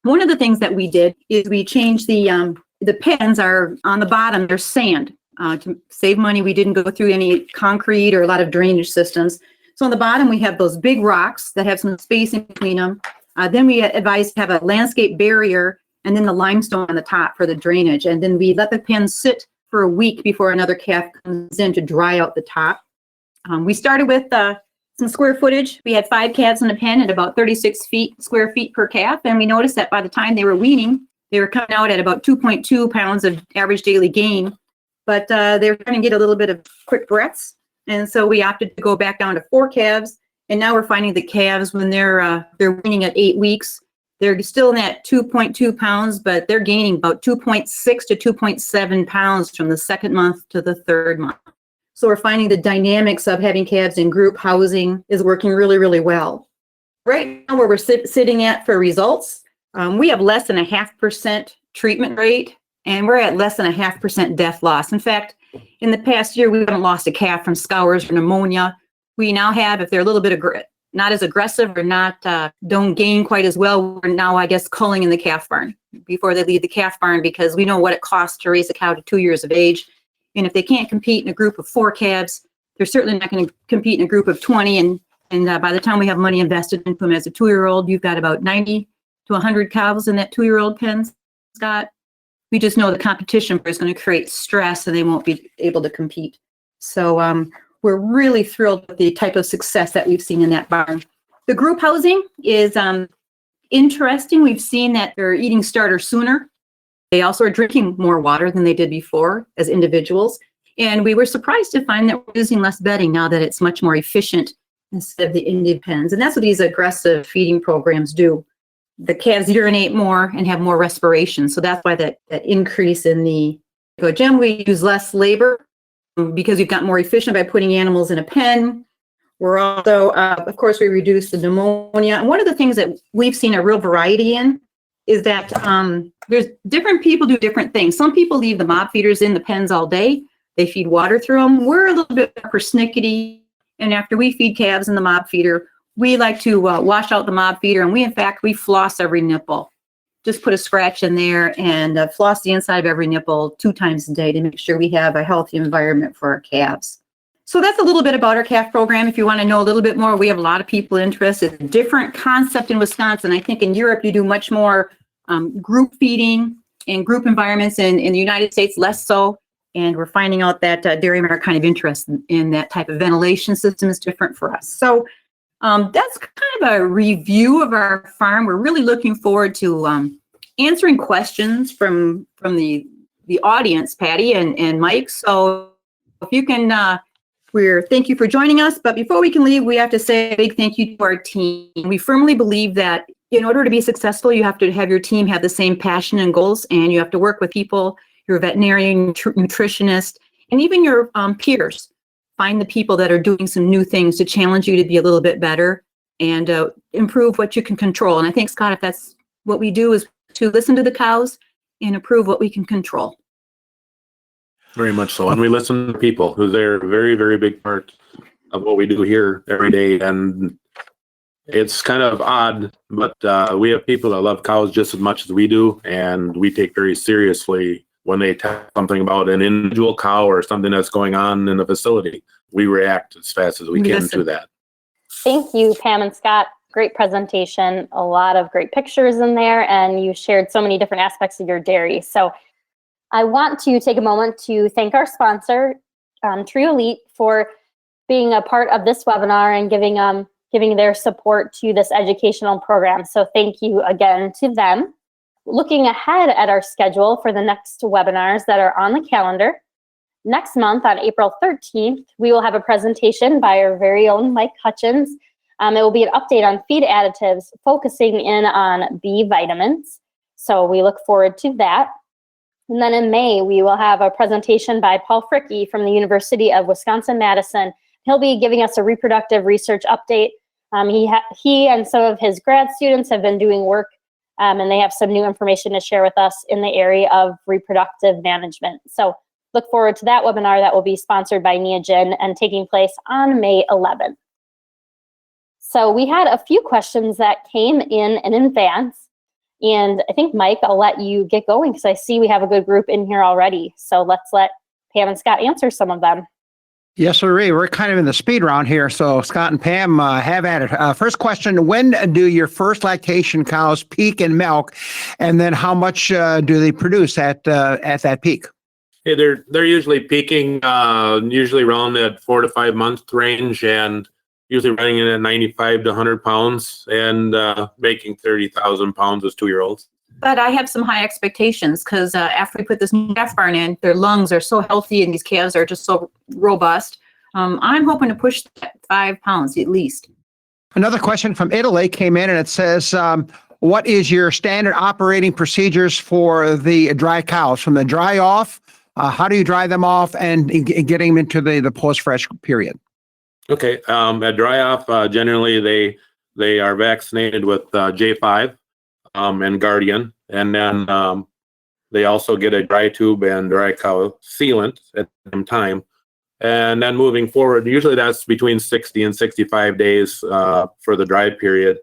One of the things that we did is we changed the pens are on the bottom, they're sand. To save money, we didn't go through any concrete or a lot of drainage systems. So on the bottom, we have those big rocks that have some space in between them. Then we advise to have a landscape barrier and then the limestone on the top for the drainage. And then we let the pens sit for a week before another calf comes in to dry out the top. We started with some square footage. We had 5 calves in a pen at about 36 square feet per calf. And we noticed that by the time they were weaning, they were coming out at about 2.2 pounds of average daily gain, but they were trying to get a little bit of quick breaths. And so we opted to go back down to 4 calves. And now we're finding the calves when they're weaning at 8 weeks, they're still in that 2.2 pounds, but they're gaining about 2.6 to 2.7 pounds from the 2nd month to the 3rd month. So we're finding the dynamics of having calves in group housing is working really, really well. Right now where we're sitting at for results, we have less than 0.5% treatment rate, and we're at less than 0.5% death loss. In fact, in the past year, we haven't lost a calf from scours or pneumonia. We now have, if they're a little bit not as aggressive or not don't gain quite as well, we're now, I guess, culling in the calf barn before they leave the calf barn, because we know what it costs to raise a cow to 2 years of age. And if they can't compete in a group of 4 calves, they're certainly not going to compete in a group of 20. And by the time we have money invested into them as a 2-year-old, you've got about 90 to 100 cows in that 2-year-old pen, Scott. We just know the competition is going to create stress and they won't be able to compete. So we're really thrilled with the type of success that we've seen in that barn. The group housing is interesting. We've seen that they're eating starter sooner. They also are drinking more water than they did before as individuals. And we were surprised to find that we're using less bedding now that it's much more efficient instead of the Indian pens. And that's what these aggressive feeding programs do. The calves urinate more and have more respiration. So that's why that increase in the gym, we use less labor because we've got more efficient by putting animals in a pen. We're also, of course, we reduce the pneumonia. And one of the things that we've seen a real variety in is that there's different people do different things. Some people leave the mob feeders in the pens all day. They feed water through them. We're a little bit more persnickety. And after we feed calves in the mob feeder, we like to wash out the mob feeder. And we floss every nipple. Just put a scratch in there and floss the inside of every nipple 2 times a day to make sure we have a healthy environment for our calves. So that's a little bit about our calf program. If you want to know a little bit more, we have a lot of people interested. It's a different concept in Wisconsin. I think in Europe, you do much more group feeding and group environments. In the United States, less so. And we're finding out that Dairyman are kind of interested in that type of ventilation system is different for us. So that's kind of a review of our farm. We're really looking forward to answering questions from the audience, Patty and Mike. So if you can, thank you for joining us. But before we can leave, we have to say a big thank you to our team. We firmly believe that in order to be successful, you have to have your team have the same passion and goals, and you have to work with people, your veterinarian, nutritionist, and even your peers. Find the people that are doing some new things to challenge you to be a little bit better and improve what you can control. And I think, Scott, if that's what we do, is to listen to the cows and improve what we can control. Very much so. And we listen to people who they're a very, very big part of what we do here every day. And it's kind of odd, but we have people that love cows just as much as we do. And we take very seriously when they tell something about an individual cow or something that's going on in the facility. We react as fast as we can to that. Thank you, Pam and Scott. Great presentation. A lot of great pictures in there, and you shared so many different aspects of your dairy. So I want to take a moment to thank our sponsor, Trio Elite, for being a part of this webinar and giving their support to this educational program. So thank you again to them. Looking ahead at our schedule for the next webinars that are on the calendar, next month on April 13th, we will have a presentation by our very own Mike Hutchins. It will be an update on feed additives, focusing in on B vitamins. So we look forward to that. And then in May, we will have a presentation by Paul Fricke from the University of Wisconsin-Madison. He'll be giving us a reproductive research update. He and some of his grad students have been doing work, and they have some new information to share with us in the area of reproductive management. So look forward to that webinar that will be sponsored by Neogen and taking place on May 11th. So we had a few questions that came in advance. And I think, Mike, I'll let you get going because I see we have a good group in here already. So let's let Pam and Scott answer some of them. Yes, sir. We're kind of in the speed round here. So Scott and Pam, have at it. First question, when do your first lactation cows peak in milk? And then how much do they produce at that peak? Hey, they're usually peaking usually around that 4 to 5 month range, and usually running in at 95 to 100 pounds and making 30,000 pounds as 2-year-olds. But I have some high expectations because after we put this new calf barn in, their lungs are so healthy and these calves are just so robust. I'm hoping to push that 5 pounds at least. Another question from Italy came in and it says, what is your standard operating procedures for the dry cows? From the dry off, how do you dry them off and getting them into the post-fresh period? Okay, at dry off, generally they are vaccinated with J5 and Guardian, and then they also get a dry tube and dry cow sealant at the same time. And then moving forward, usually that's between 60 and 65 days for the dry period.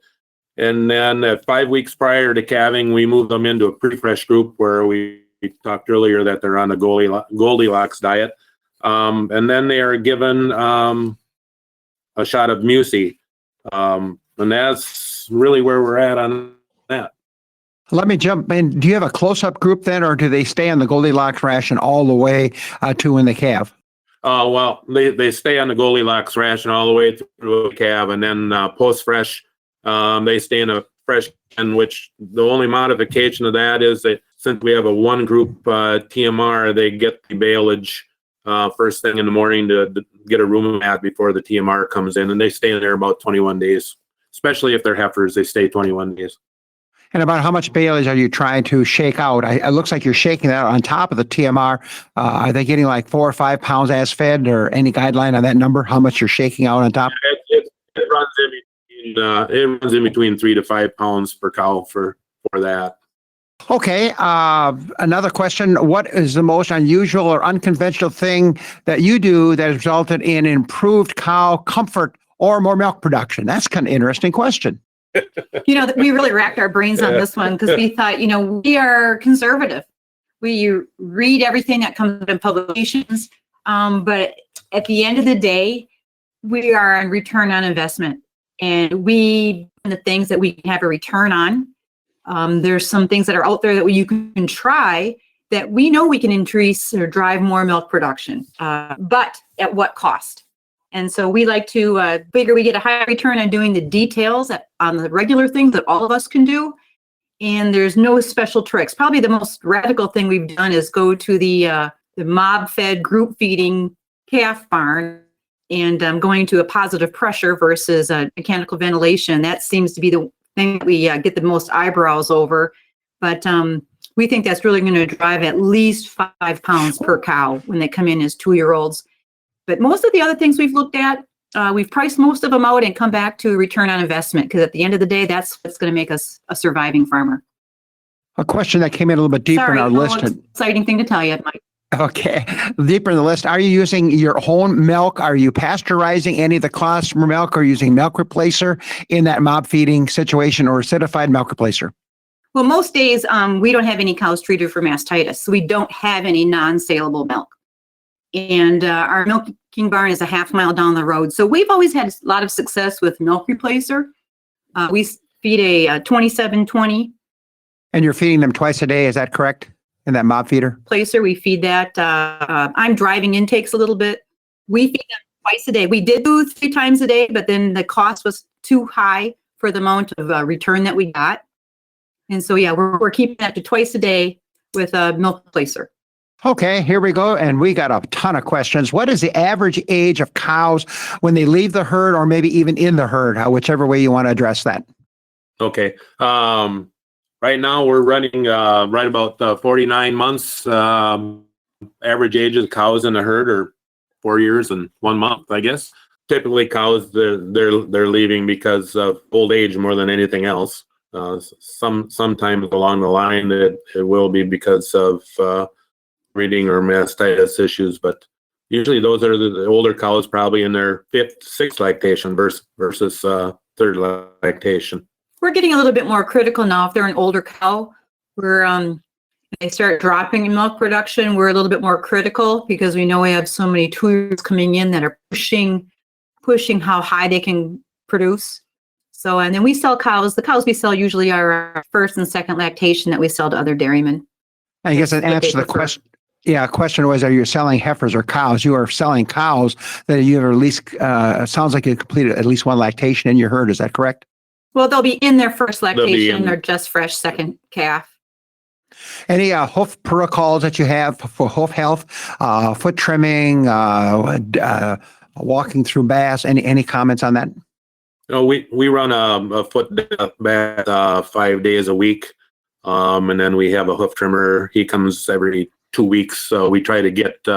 And then at 5 weeks prior to calving, we move them into a pretty fresh group where we talked earlier that they're on a Goldilocks diet. And then they are given a shot of Muci. And that's really where we're at on that. Let me jump in. Do you have a close-up group then, or do they stay on the Goldilocks ration all the way to when they calve? Well, they stay on the Goldilocks ration all the way through a calve, and then post-fresh, they stay in a fresh, in which the only modification of that is that since we have a one-group TMR, they get the baleage first thing in the morning to get a room mat before the TMR comes in, and they stay in there about 21 days. Especially if they're heifers, they stay 21 days. And about how much baleage are you trying to shake out? It looks like you're shaking that on top of the TMR. Are they getting like 4 or 5 pounds as fed, or any guideline on that number? How much you're shaking out on top? It runs in between 3 to 5 pounds per cow for that. Okay. Another question. What is the most unusual or unconventional thing that you do that has resulted in improved cow comfort or more milk production? That's kind of an interesting question. We really racked our brains on this one because we thought, we are conservative. We read everything that comes in publications, but at the end of the day, we are on return on investment, and the things that we can have a return on. There's some things that are out there that you can try that we know we can increase or drive more milk production, but at what cost? And so we like to figure we get a high return on doing the details on the regular things that all of us can do. And there's no special tricks. Probably the most radical thing we've done is go to the mob-fed group feeding calf barn and going to a positive pressure versus mechanical ventilation. That seems to be the thing that we get the most eyebrows over. But we think that's really going to drive at least 5 pounds per cow when they come in as 2-year-olds. But most of the other things we've looked at, we've priced most of them out and come back to a return on investment, because at the end of the day, that's what's going to make us a surviving farmer. A question that came in a little bit deeper in our list. Exciting thing to tell you, Mike. Okay. Deeper in the list, are you using your own milk? Are you pasteurizing any of the customer milk, or using milk replacer in that mob feeding situation, or acidified milk replacer? Well, most days we don't have any cows treated for mastitis, so we don't have any non-saleable milk. And our milking barn is a half-mile down the road. So we've always had a lot of success with milk replacer. We feed a 2720. And you're feeding them twice a day, is that correct? In that mob feeder? Replacer, we feed that. I'm driving intakes a little bit. We feed them twice a day. We did do 3 times a day, but then the cost was too high for the amount of return that we got. And so, yeah, we're keeping that to twice a day with a milk replacer. Okay, here we go. And we got a ton of questions. What is the average age of cows when they leave the herd, or maybe even in the herd, whichever way you want to address that? Okay. Right now we're running right about 49 months. Average age of cows in the herd are 4 years and 1 month, I guess. Typically cows, they're leaving because of old age more than anything else. Sometimes along the line it will be because of breeding or mastitis issues, but usually those are the older cows, probably in their 5th, 6th lactation versus 3rd lactation. We're getting a little bit more critical now. If they're an older cow, they start dropping in milk production, we're a little bit more critical, because we know we have so many 2-year-olds coming in that are pushing how high they can produce. So, and then we sell cows. The cows we sell usually are our 1st and 2nd lactation that we sell to other dairymen. I guess that answers the question. Yeah, question was, are you selling heifers or cows? You are selling cows that you have at least, sounds like you completed at least 1 lactation in your herd. Is that correct? Well, they'll be in their 1st lactation. They're just fresh 2nd calf. Any hoof protocols that you have for hoof health, foot trimming, walking through baths? Any comments on that? No, we run a foot bath 5 days a week. And then we have a hoof trimmer. He comes every 2 weeks. So we try to get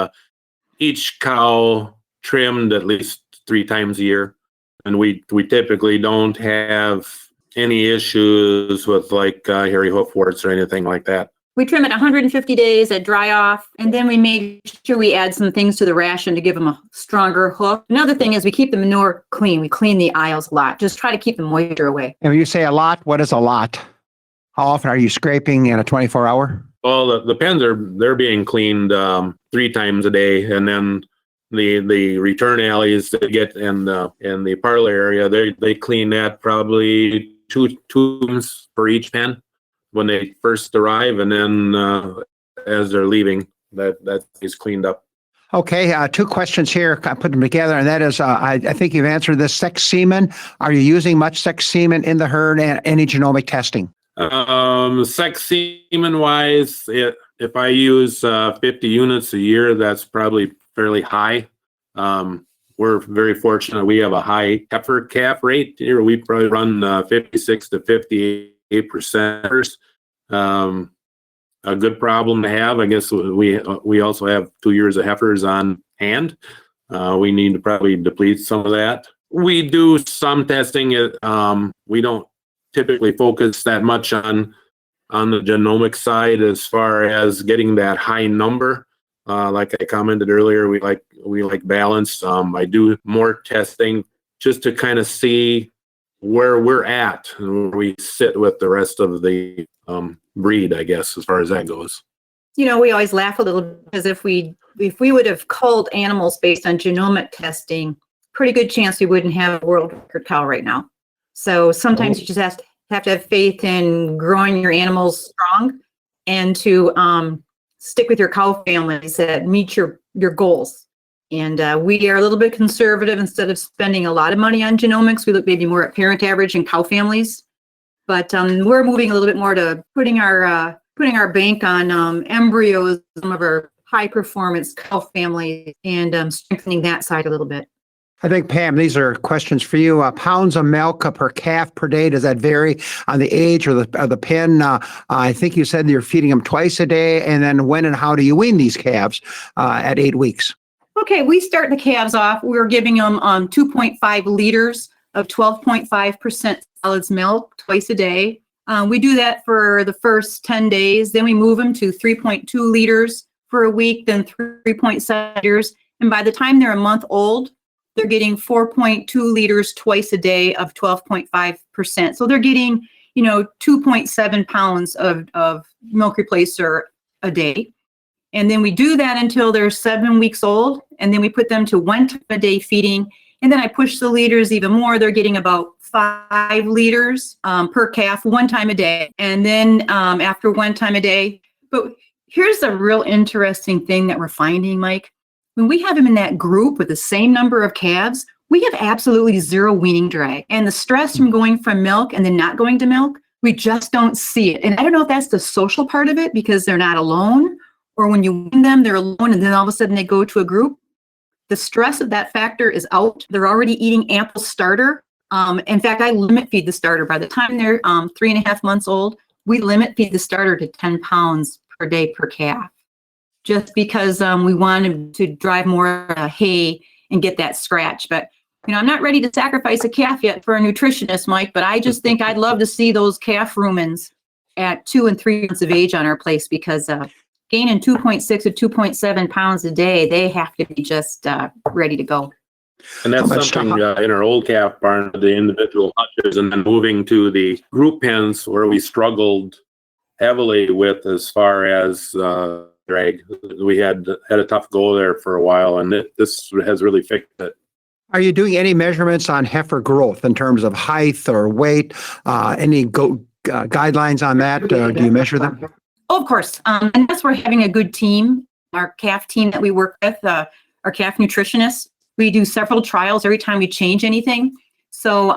each cow trimmed at least 3 times a year. And we typically don't have any issues with like hairy hoof warts or anything like that. We trim it 150 days at dry off, and then we make sure we add some things to the ration to give them a stronger hoof. Another thing is we keep the manure clean. We clean the aisles a lot. Just try to keep the moisture away. And when you say a lot, what is a lot? How often are you scraping in a 24-hour? Well, the pens they're being cleaned 3 times a day, and then the return alleys they get in the parlor area, they clean that probably two times for each pen when they first arrive, and then as they're leaving, that is cleaned up. Okay, two questions here. I put them together, and that is, I think you've answered this. Sex semen. Are you using much sex semen in the herd, and any genomic testing? Sex semen wise, if I use 50 units a year, that's probably fairly high. We're very fortunate. We have a high heifer calf rate here. We probably run 56 to 58%. A good problem to have. I guess we also have 2 years of heifers on hand. We need to probably deplete some of that. We do some testing. We don't typically focus that much on the genomic side as far as getting that high number. Like I commented earlier, we like balance. I do more testing just to kind of see where we're at and where we sit with the rest of the breed, I guess, as far as that goes. You know, we always laugh a little because if we would have culled animals based on genomic testing, pretty good chance we wouldn't have a world record cow right now. So sometimes you just have to have faith in growing your animals strong and to stick with your cow families that meet your goals. And we are a little bit conservative. Instead of spending a lot of money on genomics, we look maybe more at parent average and cow families. But we're moving a little bit more to putting our bank on embryos, some of our high performance cow families, and strengthening that side a little bit. I think, Pam, these are questions for you. Pounds of milk per calf per day, does that vary on the age or the pen? I think you said you're feeding them twice a day. And then when and how do you wean these calves at 8 weeks? Okay, we start the calves off. We're giving them 2.5 liters of 12.5% solids milk twice a day. We do that for the first 10 days. Then we move them to 3.2 liters for a week, then 3.7 liters. And by the time they're a month old, they're getting 4.2 liters twice a day of 12.5%. So they're getting, 2.7 pounds of milk replacer a day. And then we do that until they're 7 weeks old. And then we put them to 1 time a day feeding. And then I push the liters even more. They're getting about 5 liters per calf 1 time a day. And then after 1 time a day. But here's the real interesting thing that we're finding, Mike. When we have them in that group with the same number of calves, we have absolutely zero weaning drag. And the stress from going from milk and then not going to milk, we just don't see it. And I don't know if that's the social part of it because they're not alone, or when you wean them, they're alone and then all of a sudden they go to a group. The stress of that factor is out. They're already eating ample starter. In fact, I limit feed the starter. By the time they're 3.5 months old, we limit feed the starter to 10 pounds per day per calf, just because we wanted to drive more hay and get that scratch. But, I'm not ready to sacrifice a calf yet for a nutritionist, Mike, but I just think I'd love to see those calf rumens at 2 and 3 months of age on our place because gaining 2.6 to 2.7 pounds a day, they have to be just ready to go. And that's something in our old calf barn, the individual hutches, and then moving to the group pens where we struggled heavily with as far as drag. We had a tough go there for a while, and this has really fixed it. Are you doing any measurements on heifer growth in terms of height or weight? Any guidelines on that? Do you measure them? Oh, of course. And that's where having a good team, our calf team that we work with, our calf nutritionists, we do several trials every time we change anything. So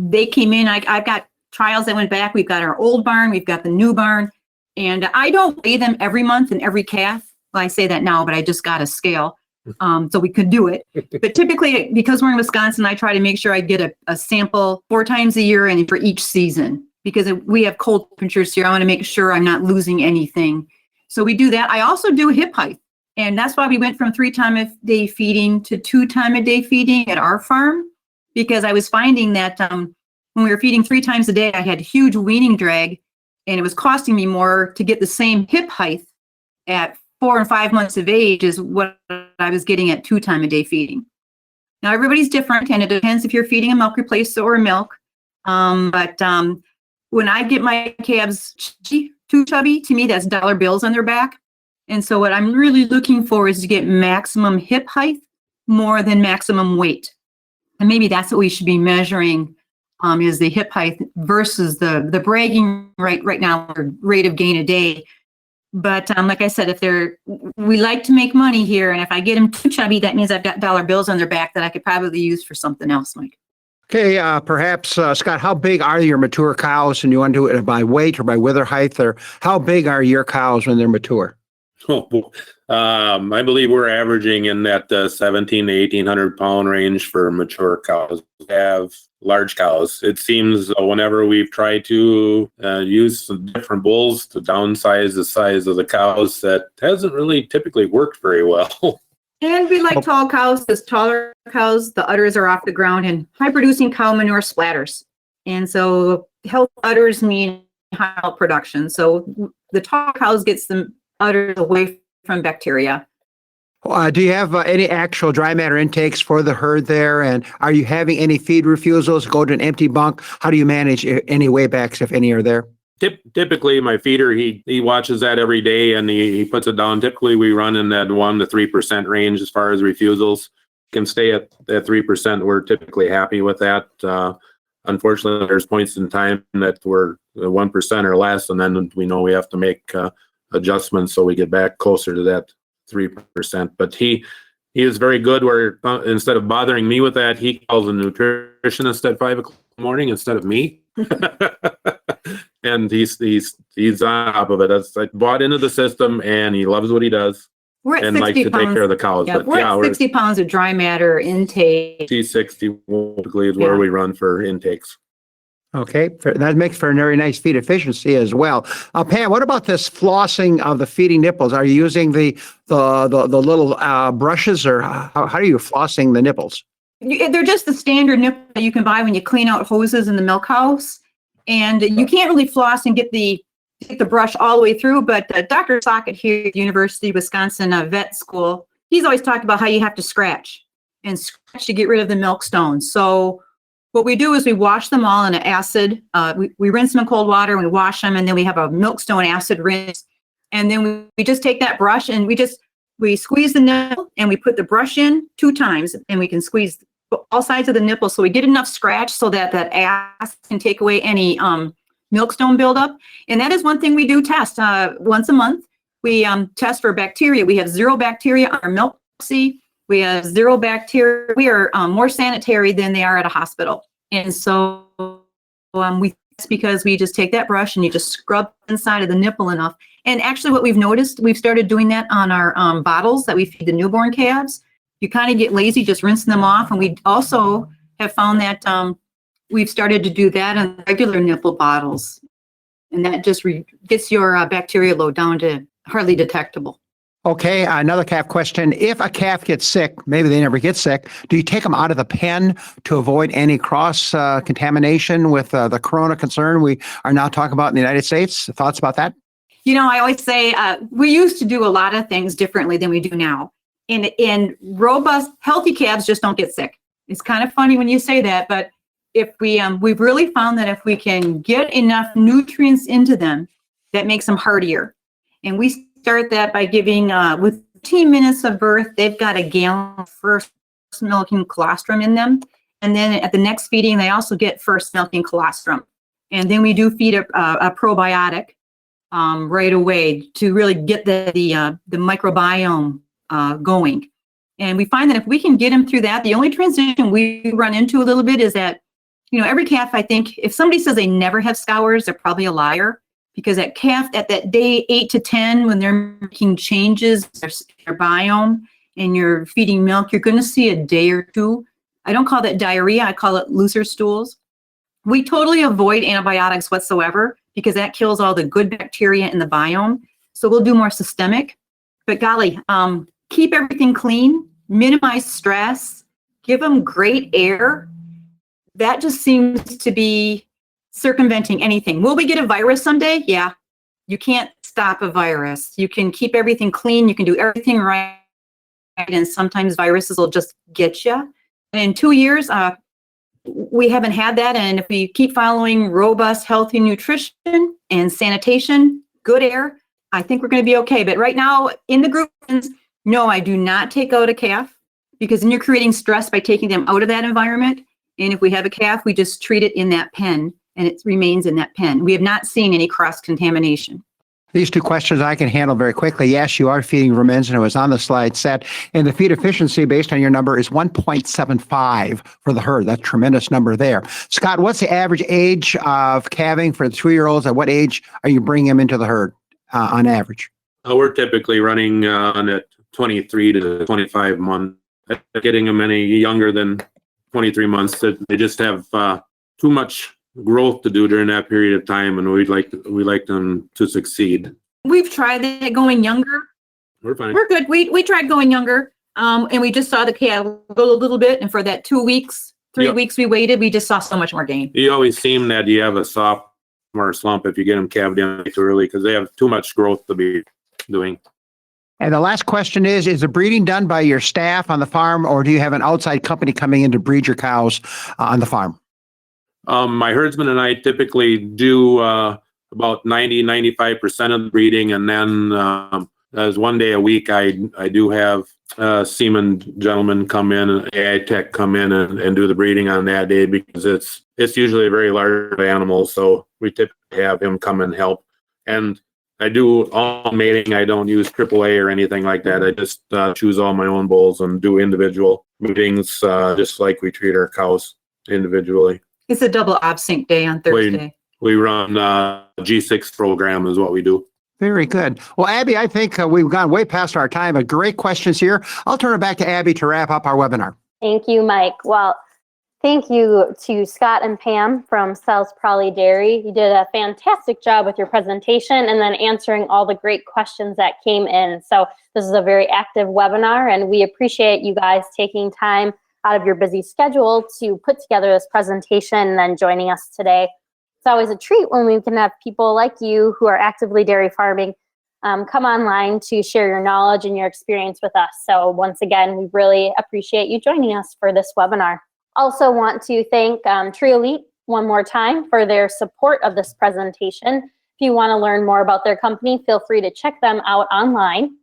they came in, I've got trials that went back. We've got our old barn, we've got the new barn, and I don't weigh them every month in every calf. Well, I say that now, but I just got a scale. So we could do it. But typically, because we're in Wisconsin, I try to make sure I get a sample 4 times a year and for each season. Because we have cold temperatures here, I want to make sure I'm not losing anything. So we do that. I also do hip height. And that's why we went from 3 time a day feeding to 2 time a day feeding at our farm. Because I was finding that when we were feeding 3 times a day, I had huge weaning drag. And it was costing me more to get the same hip height at 4 and 5 months of age is what I was getting at 2 time a day feeding. Now, everybody's different, and it depends if you're feeding a milk replacer or milk. But when I get my calves too chubby, to me, that's dollar bills on their back. And so what I'm really looking for is to get maximum hip height, more than maximum weight. And maybe that's what we should be measuring, is the hip height versus the bragging right now, or rate of gain a day. But like I said, we like to make money here, and if I get them too chubby, that means I've got dollar bills on their back that I could probably use for something else, Mike. Okay, perhaps, Scott, how big are your mature cows? And you want to do it by weight or by wither height? Or how big are your cows when they're mature? I believe we're averaging in that 17 to 1,800 pound range for mature cows. We have large cows. It seems whenever we've tried to use some different bulls to downsize the size of the cows, that hasn't really typically worked very well. And we like tall cows, because taller cows, the udders are off the ground, and high-producing cow manure splatters. And so healthy udders mean high milk production. So the tall cows gets the udders away from bacteria. Do you have any actual dry matter intakes for the herd there? And are you having any feed refusals, go to an empty bunk? How do you manage any waybacks, if any are there? Typically, my feeder, he watches that every day and he puts it down. Typically, we run in that 1% to 3% range as far as refusals. Can stay at 3%. We're typically happy with that. Unfortunately, there's points in time that we're 1% or less, and then we know we have to make adjustments so we get back closer to that 3%. But he is very good where instead of bothering me with that, he calls a nutritionist at 5 o'clock in the morning instead of me. And he's on top of it. That's like bought into the system, and he loves what he does. We're at and 60 likes to pounds. take care of the cows. Yeah, But we're at 60 pounds of dry matter intake. T60 typically is where we run for intakes. Okay, that makes for a very nice feed efficiency as well. Pam, what about this flossing of the feeding nipples? Are you using the little brushes, or how are you flossing the nipples? They're just the standard nipple that you can buy when you clean out hoses in the milk house. And you can't really floss and get the brush all the way through, but Dr. Sockett here at the University of Wisconsin Vet School, he's always talked about how you have to scratch to get rid of the milk stones. So what we do is we wash them all in an acid. We rinse them in cold water, and we wash them, and then we have a milkstone acid rinse. And then we just take that brush and we squeeze the nipple, and we put the brush in 2 times, and we can squeeze all sides of the nipple so we get enough scratch so that acid can take away any milkstone buildup. And that is one thing we do test once a month. We test for bacteria. We have 0 bacteria on our milk. We have 0 bacteria. We are more sanitary than they are at a hospital. And so it's because we just take that brush and you just scrub inside of the nipple enough. And actually what we've noticed, we've started doing that on our bottles that we feed the newborn calves. You kind of get lazy just rinsing them off. And we also have found that we've started to do that on regular nipple bottles. And that just gets your bacteria load down to hardly detectable. Okay, another calf question. If a calf gets sick, maybe they never get sick, do you take them out of the pen to avoid any cross contamination with the corona concern we are now talking about in the United States? Thoughts about that? You know, I always say we used to do a lot of things differently than we do now. And robust, healthy calves just don't get sick. It's kind of funny when you say that, but if we've really found that if we can get enough nutrients into them, that makes them hardier. And we start that by giving, with 15 minutes of birth, they've got a gallon of first milking colostrum in them. And then at the next feeding, they also get first milking colostrum. And then we do feed a probiotic right away to really get the microbiome going. And we find that if we can get them through that, the only transition we run into a little bit is that, you know, every calf, I think, if somebody says they never have scours, they're probably a liar. Because that calf at that day 8 to 10, when they're making changes, their biome, and you're feeding milk, you're going to see a day or 2. I don't call that diarrhea. I call it looser stools. We totally avoid antibiotics whatsoever because that kills all the good bacteria in the biome. So we'll do more systemic. But golly, keep everything clean, minimize stress, give them great air. That just seems to be circumventing anything. Will we get a virus someday? Yeah. You can't stop a virus. You can keep everything clean. You can do everything right. And sometimes viruses will just get you. And in 2 years, we haven't had that. And if we keep following robust, healthy nutrition and sanitation, good air, I think we're going to be okay. But right now in the group, no, I do not take out a calf because then you're creating stress by taking them out of that environment. And if we have a calf, we just treat it in that pen and it remains in that pen. We have not seen any cross-contamination. These two questions I can handle very quickly. Yes, you are feeding rumens, and it was on the slide set. And the feed efficiency, based on your number, is 1.75 for the herd. That's a tremendous number there. Scott, what's the average age of calving for the 3-year-olds? At what age are you bringing them into the herd on average? We're typically running on at 23 to 25 months. Getting them any younger than 23 months, they just have too much growth to do during that period of time, and we like them to succeed. We've tried that going younger. We're fine. We're good. We tried going younger, and we just saw the cattle go a little bit. And for that 2 weeks, 3 weeks we waited, we just saw so much more gain. You always seem that you have a sophomore slump if you get them calved in too early because they have too much growth to be doing. And the last question is the breeding done by your staff on the farm, or do you have an outside company coming in to breed your cows on the farm? My herdsman and I typically do about 90-95% of the breeding, and then as one day a week, I do have semen gentlemen come in, and AI tech come in and do the breeding on that day because it's usually a very large animal, so we typically have him come and help. And I do all mating. I don't use AAA or anything like that. I just choose all my own bulls and do individual meetings, just like we treat our cows individually. It's a double obsync day on Thursday. We run G6 program is what we do. Very good. Well, Abby, I think we've gone way past our time, but great questions here. I'll turn it back to Abby to wrap up our webinar. Thank you, Mike. Well, thank you to Scott and Pam from Selz-Pralle Dairy. You did a fantastic job with your presentation and then answering all the great questions that came in. So this is a very active webinar, and we appreciate you guys taking time out of your busy schedule to put together this presentation and then joining us today. It's always a treat when we can have people like you who are actively dairy farming come online to share your knowledge and your experience with us. So once again, we really appreciate you joining us for this webinar. Also want to thank Tree Elite one more time for their support of this presentation. If you want to learn more about their company, feel free to check them out online.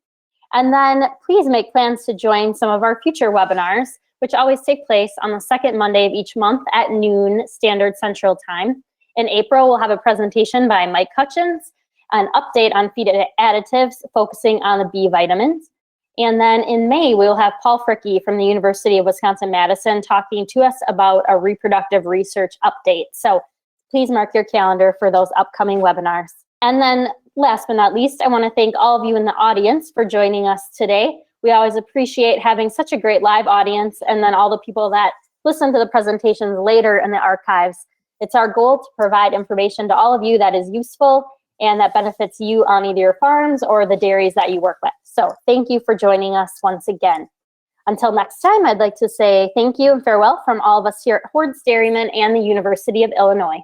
And then please make plans to join some of our future webinars, which always take place on the second Monday of each month at noon Standard Central Time. In April, we'll have a presentation by Mike Hutchins, an update on feed additives focusing on the B vitamins. And then in May, we'll have Paul Fricke from the University of Wisconsin-Madison talking to us about a reproductive research update. So please mark your calendar for those upcoming webinars. And then last but not least, I want to thank all of you in the audience for joining us today. We always appreciate having such a great live audience, and then all the people that listen to the presentations later in the archives. It's our goal to provide information to all of you that is useful and that benefits you on either your farms or the dairies that you work with. So thank you for joining us once again. Until next time, I'd like to say thank you and farewell from all of us here at Hoards Dairyman and the University of Illinois.